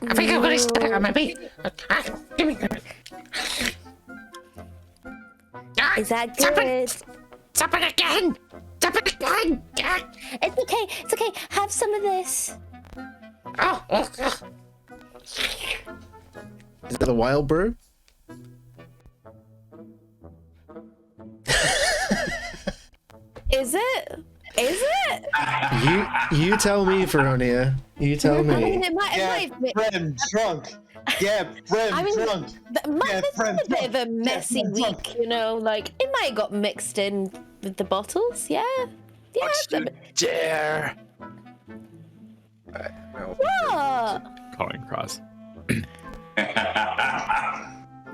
I think I'm gonna stick on my beak. Give me that. Is that good? Stop it again! Stop it again! It's okay. It's okay. Have some of this. Oh. Is it the wild brew? Is it? Is it? You tell me, Rhódania. You tell I mean, me. it might be. Brim drunk. Yeah, Brim drunk. It's been a bit of a messy week, you know. Like it might have got mixed in with the bottles. Yeah. Dare. What? Calling cross.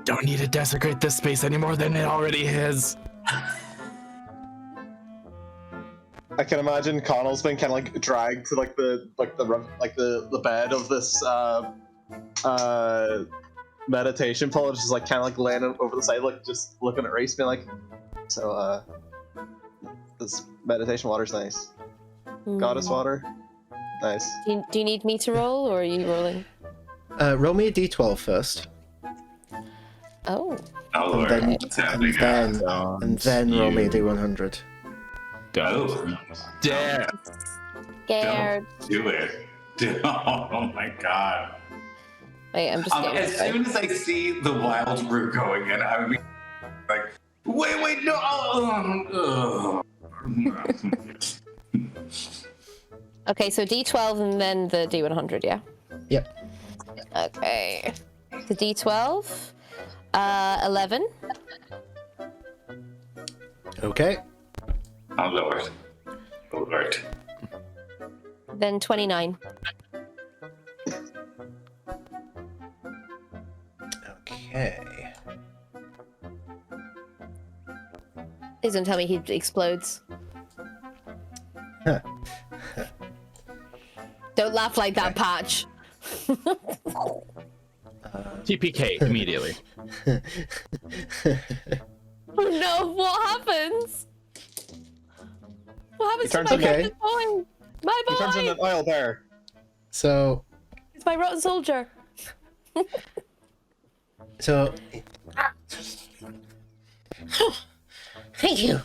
Don't need to desecrate this space any more than it already is. I can imagine Connell's been kind of like dragged to like the bed of this meditation pole. It's just like kind of like laying over the side, like just looking at Reese, being like, "So, this meditation water's nice. Goddess water, nice." Do you need me to roll, or are you rolling? Roll me a d12 first. Oh. Oh, Lord. Then, What's happening now? and then roll me a d100. Oh, Dare. Scared. don't do it. Oh my god. Wait, I'm just getting As soon as I see the wild brew going in, I would be like, wait, no. Okay, so D12 and then the D100, yeah? Yep. Okay. The D12, 11. Okay. Oh, Lord. Oh, Lord. Then 29. Okay. Please don't tell me he explodes. Don't laugh like that, Patch. TPK immediately. Oh no, what happens? What happens to my Okay. rotten boy? My He turns into boy! an oil bear. So, It's my rotten soldier. So, Thank you.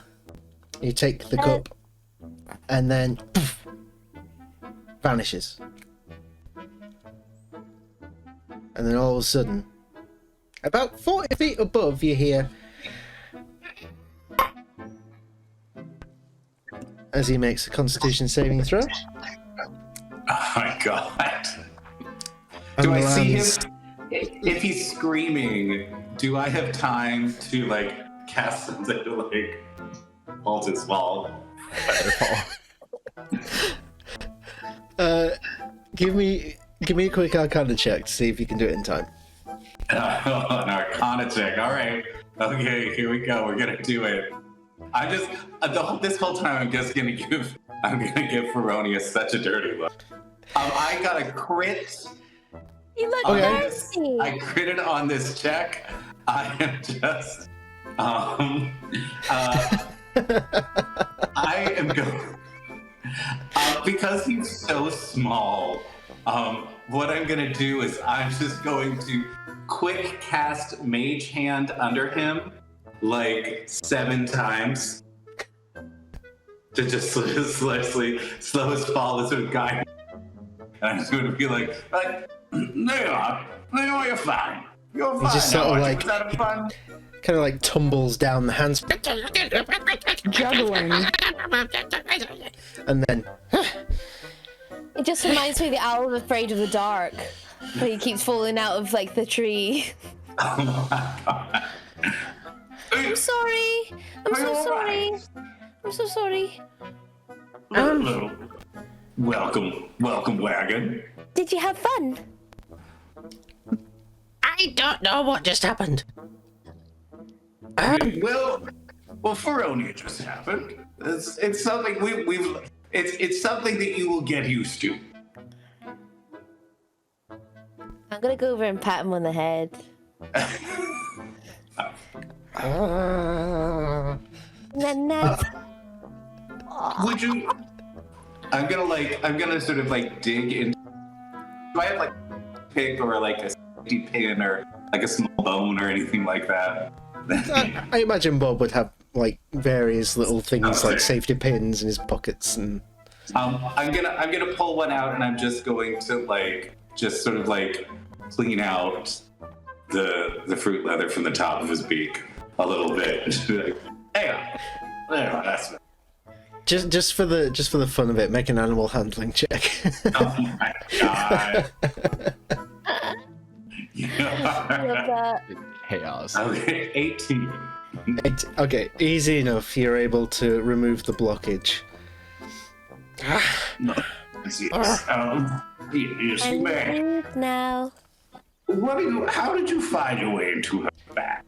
you take the cup, and then poof, vanishes. And then all of a sudden, about 40 feet above, you hear, as he makes a Constitution saving throw. Oh my god. Do I see him? If he's screaming, do I have time to like cast something to like halt his fall? Give me a quick Arcana check to see if you can do it in time. An Arcana check. All right. Okay, here we go. We're gonna do it. I just this whole time I'm gonna give Rhódania such a dirty look. I got a crit. You look Okay. nasty. I critted on this check. I am just I am going because he's so small. What I'm gonna do is I'm just going to quick cast Mage Hand under him like 7 times to just slow his fall as sort of guide. And I'm just going to be like, there you are, you're fine. You're fine. just sort of now, like- was that fun? Kind of like tumbles down the hands, Juggling. and then It just reminds me of the owl afraid of the dark. But he keeps falling out of like the tree. Oh my god. I'm sorry. I'm so sorry. I'm so sorry. Welcome, wagon. Did you have fun? I don't know what just happened. Well, Rhódania just happened. It's something it's something that you will get used to. I'm gonna go over and pat him on the head. Nah. Would you? I'm gonna sort of like dig in. Do I have like a pick or like a safety pin or like a small bone or anything like that? I imagine Bob would have like various little things Okay. like safety pins in his pockets and. I'm gonna pull one out and I'm just going to like just sort of like clean out the fruit leather from the top of his beak a little bit. Like, there, that's it. Just for the fun of it, make an animal handling check. Oh my god. Love that. Chaos. Okay, 18. Okay, easy enough. You're able to remove the blockage. Yes, yes, you I'm may. good now. How did you find your way into her back?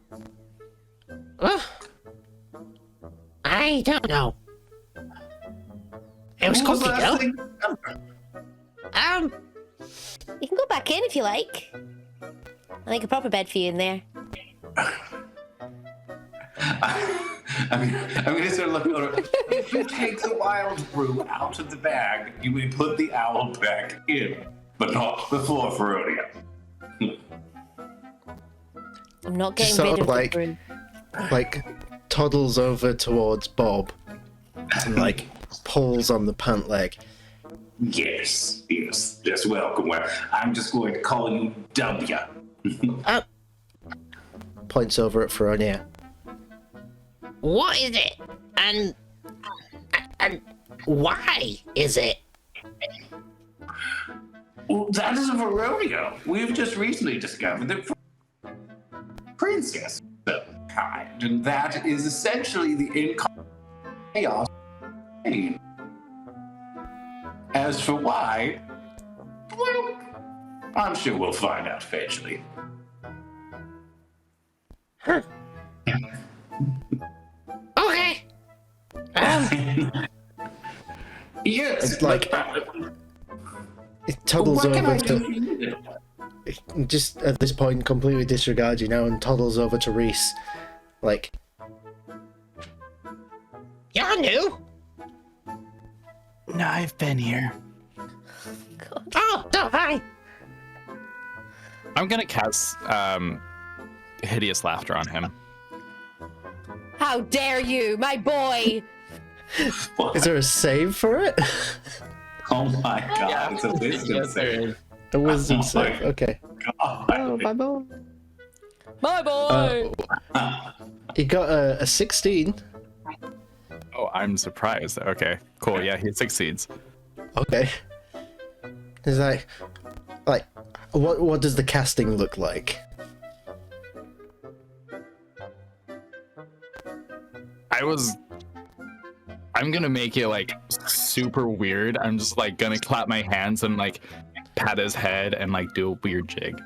I don't know. It was Who was cookie last dough. thing- You can go back in if you like. I make a proper bed for you in there. I'm gonna sort of look over. If you take the wild brew out of the bag, you may put the owl back in, but not before Rhódania. I'm not Just getting sort rid of of like- the broom. Like toddles over towards Bob and like pulls on the pant leg. Yes, welcome. Well, I'm just going to call you W. Points over at Feronia. What is it? And why is it? Well, that is a Rhódania. We've just recently discovered that princess of some kind, and that is essentially the incarnate chaos. As for why, well, I'm sure we'll find out eventually. Okay. Yes, It's like- but, It toddles what can over I do to for you? just at this point completely disregards you now and toddles over to Reese. Like, You're new. No, I've been here. Oh, hi. I'm gonna cast hideous laughter on him. How dare you, my boy! Is there a save for it? Oh my god, it's a wisdom Yes, there save. is. A wisdom Oh save. my Okay. Oh, God. bye bye. My boy! He got a 16. Oh, I'm surprised. Okay, cool. Yeah, he succeeds. Okay. He's like, what does the casting look like? I'm gonna make it like super weird. I'm just like gonna clap my hands and like pat his head and like do a weird jig.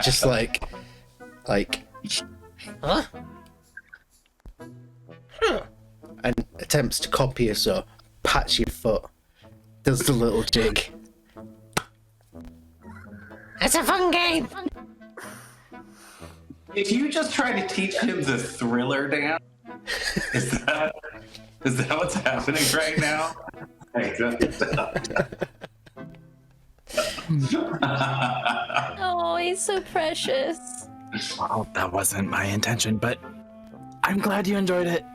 Just like, Huh? and attempts to copy you, so pats your foot, does the little jig. It's a fun game. If you just try to teach him the thriller dance, is that what's happening right now? Oh, he's so precious. Well, that wasn't my intention, but I'm glad you enjoyed it.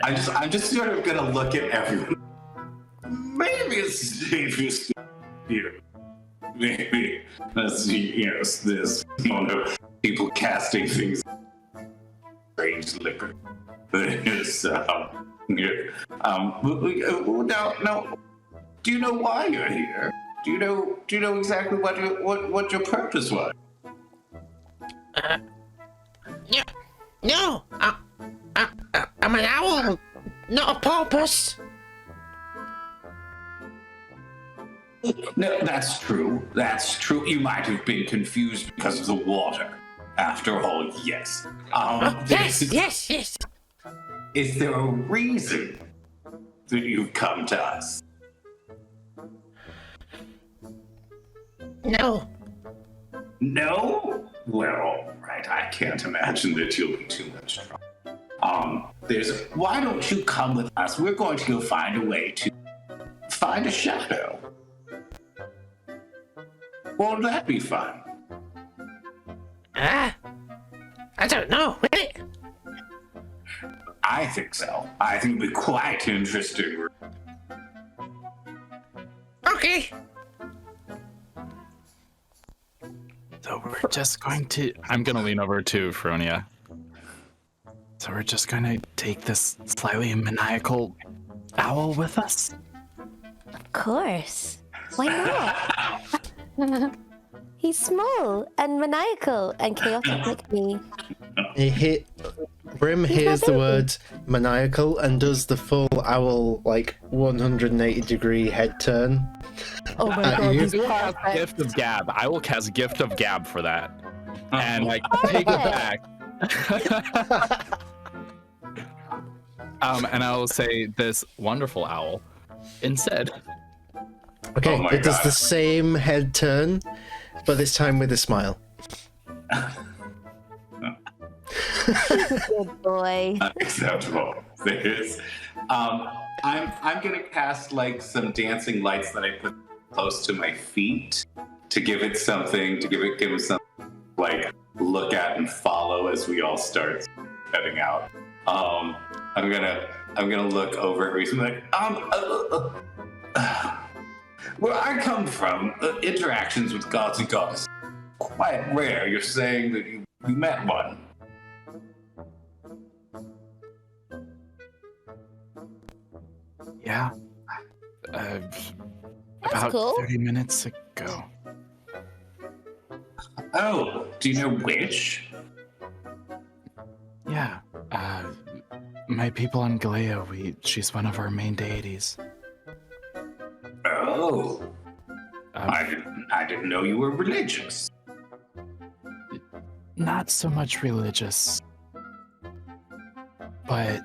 I'm just sort of gonna look at everyone. Maybe it's dangerous, maybe that's this people casting things strange liquor. It's no. Do you know why you're here? Do you know exactly what your purpose was? Yeah. No. I'm an owl, not a porpoise. No, that's true. That's true. You might have been confused because of the water. After all, yes. Yes. Is there a reason that you've come to us? No. No? Well, all right. I can't imagine that you'll be too much trouble. Why don't you come with us? We're going to go find a way to find a shadow. Won't that be fun? I don't know. Will it? I think so. I think it'll be quite interesting. Okay. So we're just going to... I'm going to lean over to Rhódania. So we're just going to take this slightly maniacal owl with us? Of course. Why not? He's small and maniacal and chaotic like me. Brim hears the word maniacal and does the full owl, 180-degree head turn. Oh my At god, you. he's You cast perfect. Gift of Gab. I will cast Gift of Gab for that. And take it back. And I will say this wonderful owl instead. Okay, Oh my it does God. the same head turn, but this time with a smile. Good boy. Unacceptable. I'm gonna cast some dancing lights that I put close to my feet to give it something, give him something look at and follow as we all start heading out. I'm gonna look over at Reese and be where I come from, interactions with gods and goddesses quite rare. You're saying that you met one. Yeah. That's About cool. 30 minutes ago. Oh, do you know which? Yeah. My people in Galea, she's one of our main deities. Oh, I didn't know you were religious. Not so much religious, but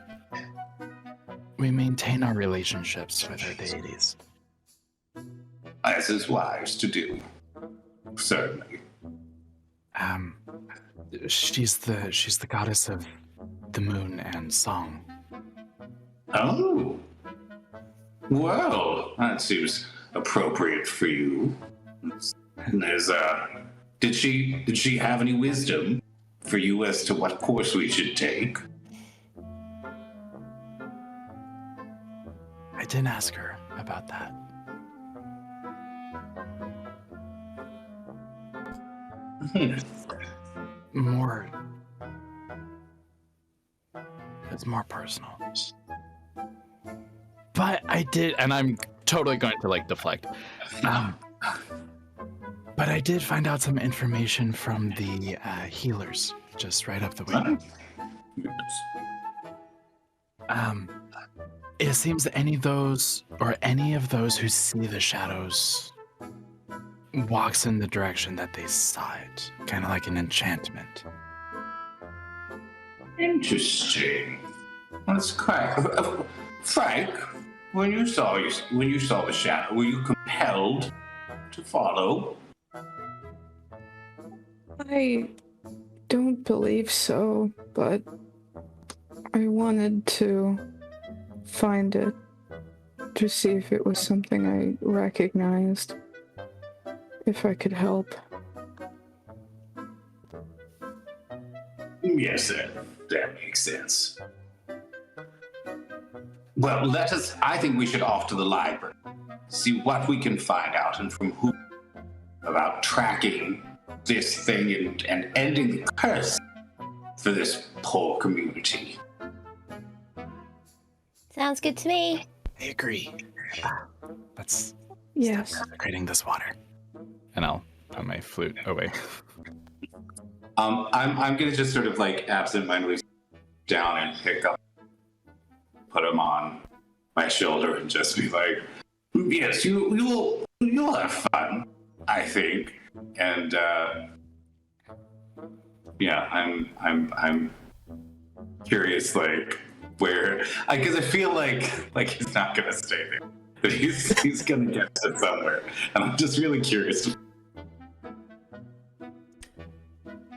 we maintain our relationships with our deities. As is wise to do. Certainly. She's the goddess of the moon and song. Oh. Well, that seems appropriate for you. And there's did she have any wisdom for you as to what course we should take? I didn't ask her about that. It's more personal. But I did, and I'm totally going to like deflect. But I did find out some information from the healers just right up the way. It seems that any of those who see the shadows walks in the direction that they saw it, kind of like an enchantment. Interesting. That's quite. Frank, when you saw the shadow, were you compelled to follow? I don't believe so, but I wanted to find it to see if it was something I recognized, if I could help. Yes, that makes sense. Well, I think we should off to the library, see what we can find out and from who about tracking this thing and ending the curse for this poor community. Sounds good to me. I agree. Let's Yes. start creating this water. And I'll put my flute away. I'm gonna just sort of like absentmindedly down and put him on my shoulder and just be like, Yes, you'll have fun, I think. And yeah, I'm curious, like where, because I feel like he's not gonna stay there, that he's gonna get to somewhere, and I'm just really curious.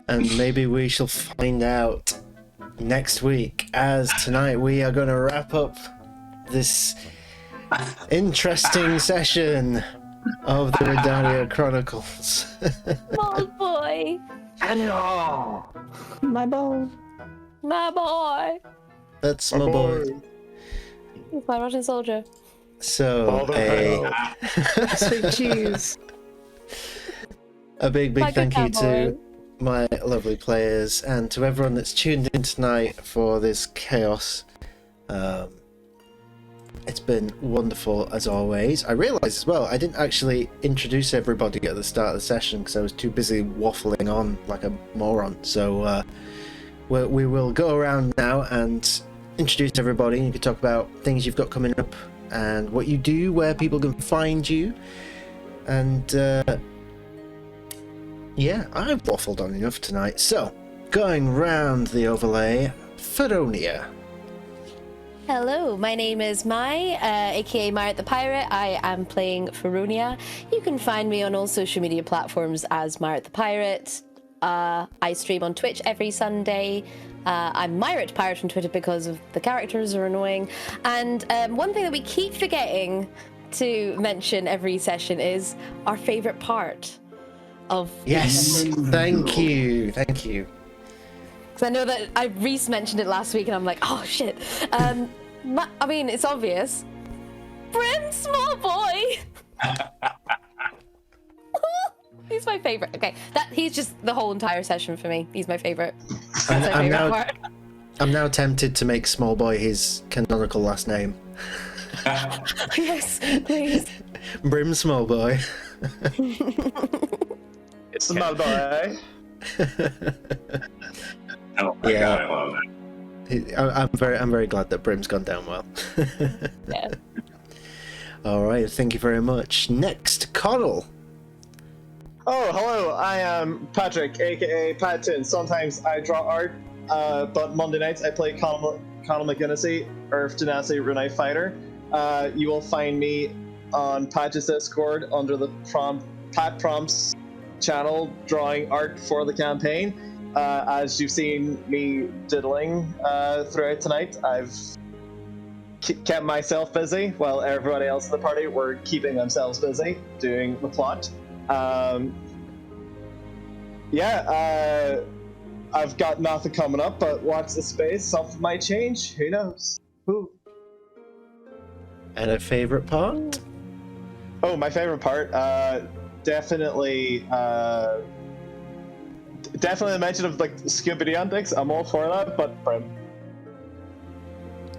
And maybe we shall find out next week, as tonight we are going to wrap up this interesting session of the Rhódania Chronicles. My boy. My bow. My boy. That's my boy. He's my Russian soldier. So, Sweet cheese. a big Like a thank you to cowboy. my lovely players and to everyone that's tuned in tonight for this chaos. It's been wonderful as always. I realised as well I didn't actually introduce everybody at the start of the session because I was too busy waffling on like a moron. So we will go around now and introduce everybody. You can talk about things you've got coming up and what you do, where people can find you, and yeah, I've waffled on enough tonight. So, going round the overlay, Rhódania. Hello, my name is Mai, aka Myrit the Pirate. I am playing Rhódania. You can find me on all social media platforms as Myrit the Pirate. I stream on Twitch every Sunday. I'm Myrit Pirate on Twitter because of the characters are annoying. And one thing that we keep forgetting to mention every session is our favourite part of Yes, thank you. because I know that Reese mentioned it last week and I'm like, oh shit. I mean, it's obvious. Brim, small boy. He's my favorite. Okay, he's just the whole entire session for me. He's my favorite. That's my favorite part. I'm now tempted to make Small Boy his canonical last name. Yes, please. Brim Small Boy. It's Small Boy. Oh my god, I love that. I'm very glad that Brim's gone down well. Yeah. All right, thank you very much. Next, Connell. Oh, hello, I am Patrick, aka Patton. Sometimes I draw art, but Monday nights I play Connell McGinnisy, Earth Genasi Runite Fighter. You will find me on Patch's Discord under the Pat Prompts channel drawing art for the campaign. As you've seen me diddling throughout tonight, I've kept myself busy while everybody else in the party were keeping themselves busy doing the plot. I've got nothing coming up, but watch the space. Something might change. Who knows? Who? And a favorite part? Oh, my favorite part. Definitely the mention of like Scooby-Doo antics. I'm all for that, but Brim.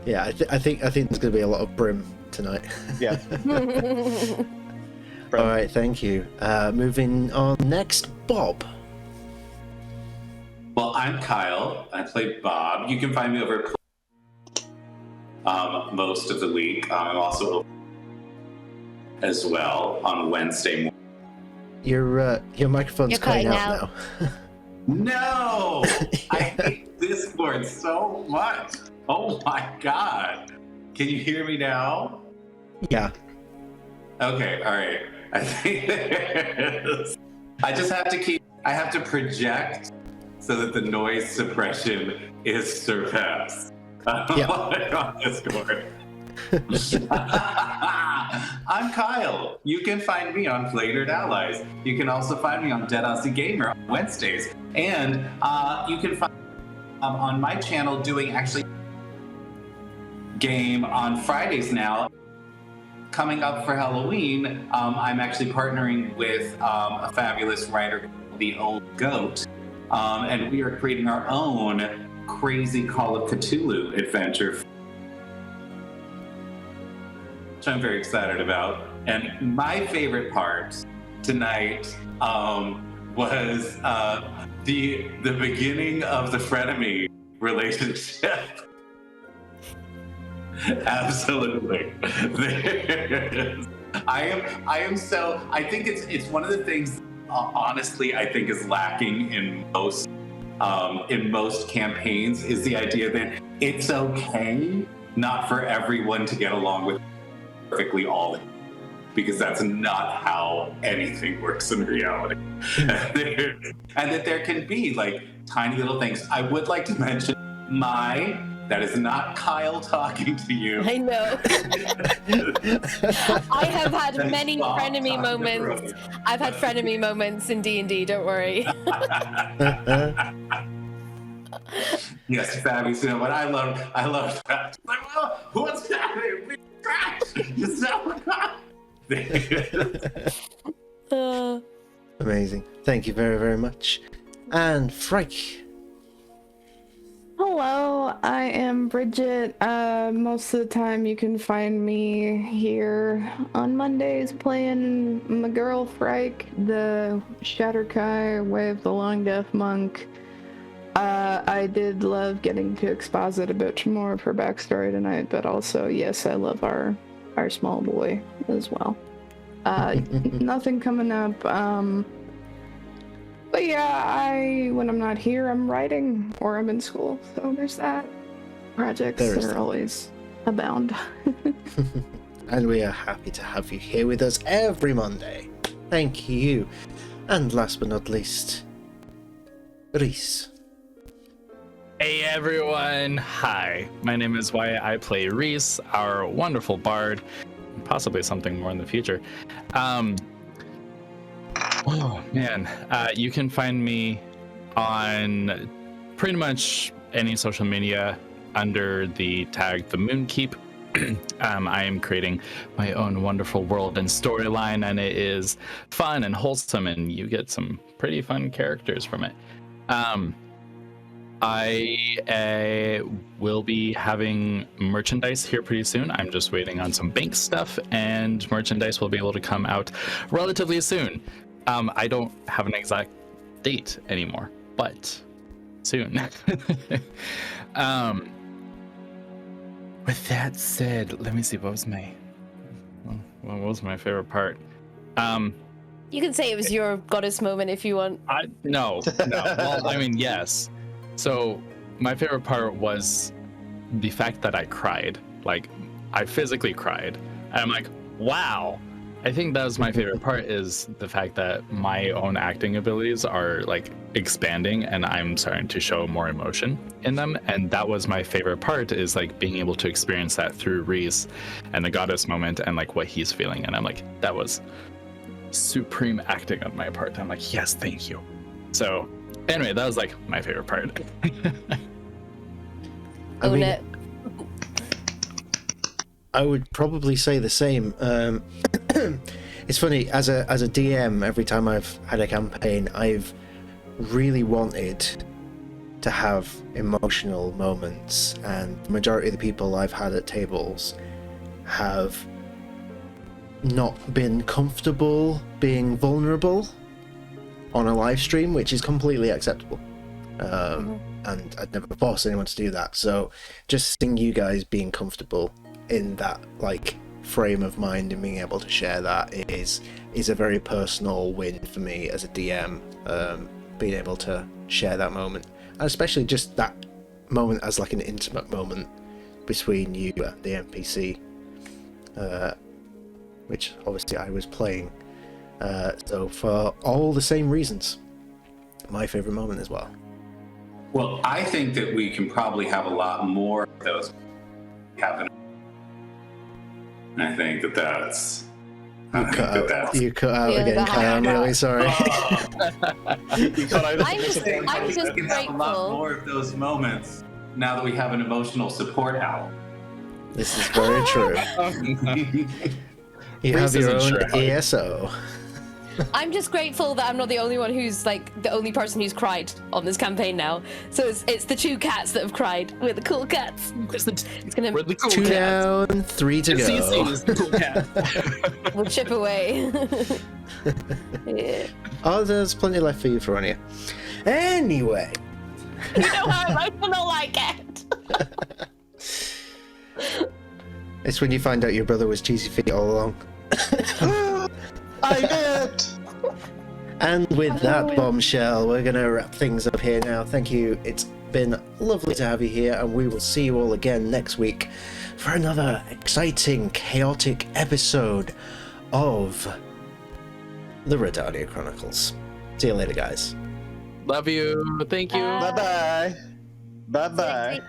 Yeah, I think there's going to be a lot of Brim tonight. Yeah. All right, thank you. Moving on next, Bob. Well, I'm Kyle. I play Bob. You can find me over at most of the week. I'm also over as well on Wednesday morning. Your microphone's You're cutting cutting out now. No! I hate Discord so much. Oh my god. Can you hear me now? Yeah. Okay, alright. I think I just have to I have to project so that the noise suppression is surpassed. On Discord. I'm Kyle. You can find me on Flagrant Allies. You can also find me on Dead Aussie Gamer on Wednesdays. And you can find on my channel doing actually game on Fridays now. Coming up for Halloween, I'm actually partnering with a fabulous writer called The Old Goat. And we are creating our own crazy Call of Cthulhu adventure, which I'm very excited about. And my favorite part tonight was the beginning of the frenemy relationship. Absolutely. I think it's one of the things honestly I think is lacking in most campaigns is the idea that it's okay not for everyone to get along with perfectly all, because that's not how anything works in reality. And that there can be like tiny little things. I would like to mention that is not Kyle talking to you. I know. I have had many frenemy moments. I've had frenemy moments in D&D, don't worry. Yes, Fabby, you know what I love that. Like, well, what's happening? We crash. You sound like Amazing. Thank you very, very much. And Frank. Hello, I am Bridget. Most of the time you can find me here on Mondays playing my girl Frike, the Shatterkai, Way of the Long Death Monk. I did love getting to exposit a bit more of her backstory tonight, but also, yes, I love our small boy as well. Nothing coming up. But yeah, when I'm not here, I'm writing or I'm in school. So there's that. Projects are always abound. And we are happy to have you here with us every Monday. Thank you. And last but not least, Reese. Hey everyone, hi. My name is Wyatt. I play Reese, our wonderful bard, possibly something more in the future. Oh man, you can find me on pretty much any social media under the tag The Moonkeep. I am creating my own wonderful world and storyline, and it is fun and wholesome, and you get some pretty fun characters from it. I will be having merchandise here pretty soon. I'm just waiting on some bank stuff, and merchandise will be able to come out relatively soon. I don't have an exact date anymore, but soon. With that said, let me see, what was my favorite part? You can say it was your goddess moment if you want. No. Well, I mean, yes. So my favorite part was the fact that I cried. Like, I physically cried. And I'm like, wow. I think that was my favorite part, is the fact that my own acting abilities are like expanding and I'm starting to show more emotion in them. And that was my favorite part, is like being able to experience that through Reese and the goddess moment and like what he's feeling. And I'm like, that was supreme acting on my part. I'm like, yes, thank you. So anyway, that was like my favorite part. Own it. I would probably say the same. It's funny, as a DM, every time I've had a campaign, I've really wanted to have emotional moments, and the majority of the people I've had at tables have not been comfortable being vulnerable on a live stream, which is completely acceptable. And I'd never force anyone to do that. So just seeing you guys being comfortable in that like frame of mind and being able to share that is a very personal win for me as a DM. Being able to share that moment, and especially just that moment as like an intimate moment between you and the NPC, which obviously I was playing. So for all the same reasons, my favorite moment as well. Well, I think that we can probably have a lot more of those happening. I think that's. You cut out again, Kyle. I'm really sorry. I'm just We can have a lot grateful. more of those moments now that we have an emotional support owl. This is very true. You have your own ESO. I'm just grateful that I'm not the only one who's like the only person who's cried on this campaign now. So it's the 2 cats that have cried. We're the cool cats. It's gonna We're the cool 2 cats. down, 3 to go. CC is the cool cat. we'll chip away. Yeah. Oh, there's plenty left for you, Rhódania. Anyway. You know how emotional I get. It's when you find out your brother was cheesy feet all along. I did! And with that bombshell, we're going to wrap things up here now. Thank you. It's been lovely to have you here, and we will see you all again next week for another exciting, chaotic episode of the Rhódania Chronicles. See you later, guys. Love you. Thank you. Bye-bye. Bye-bye.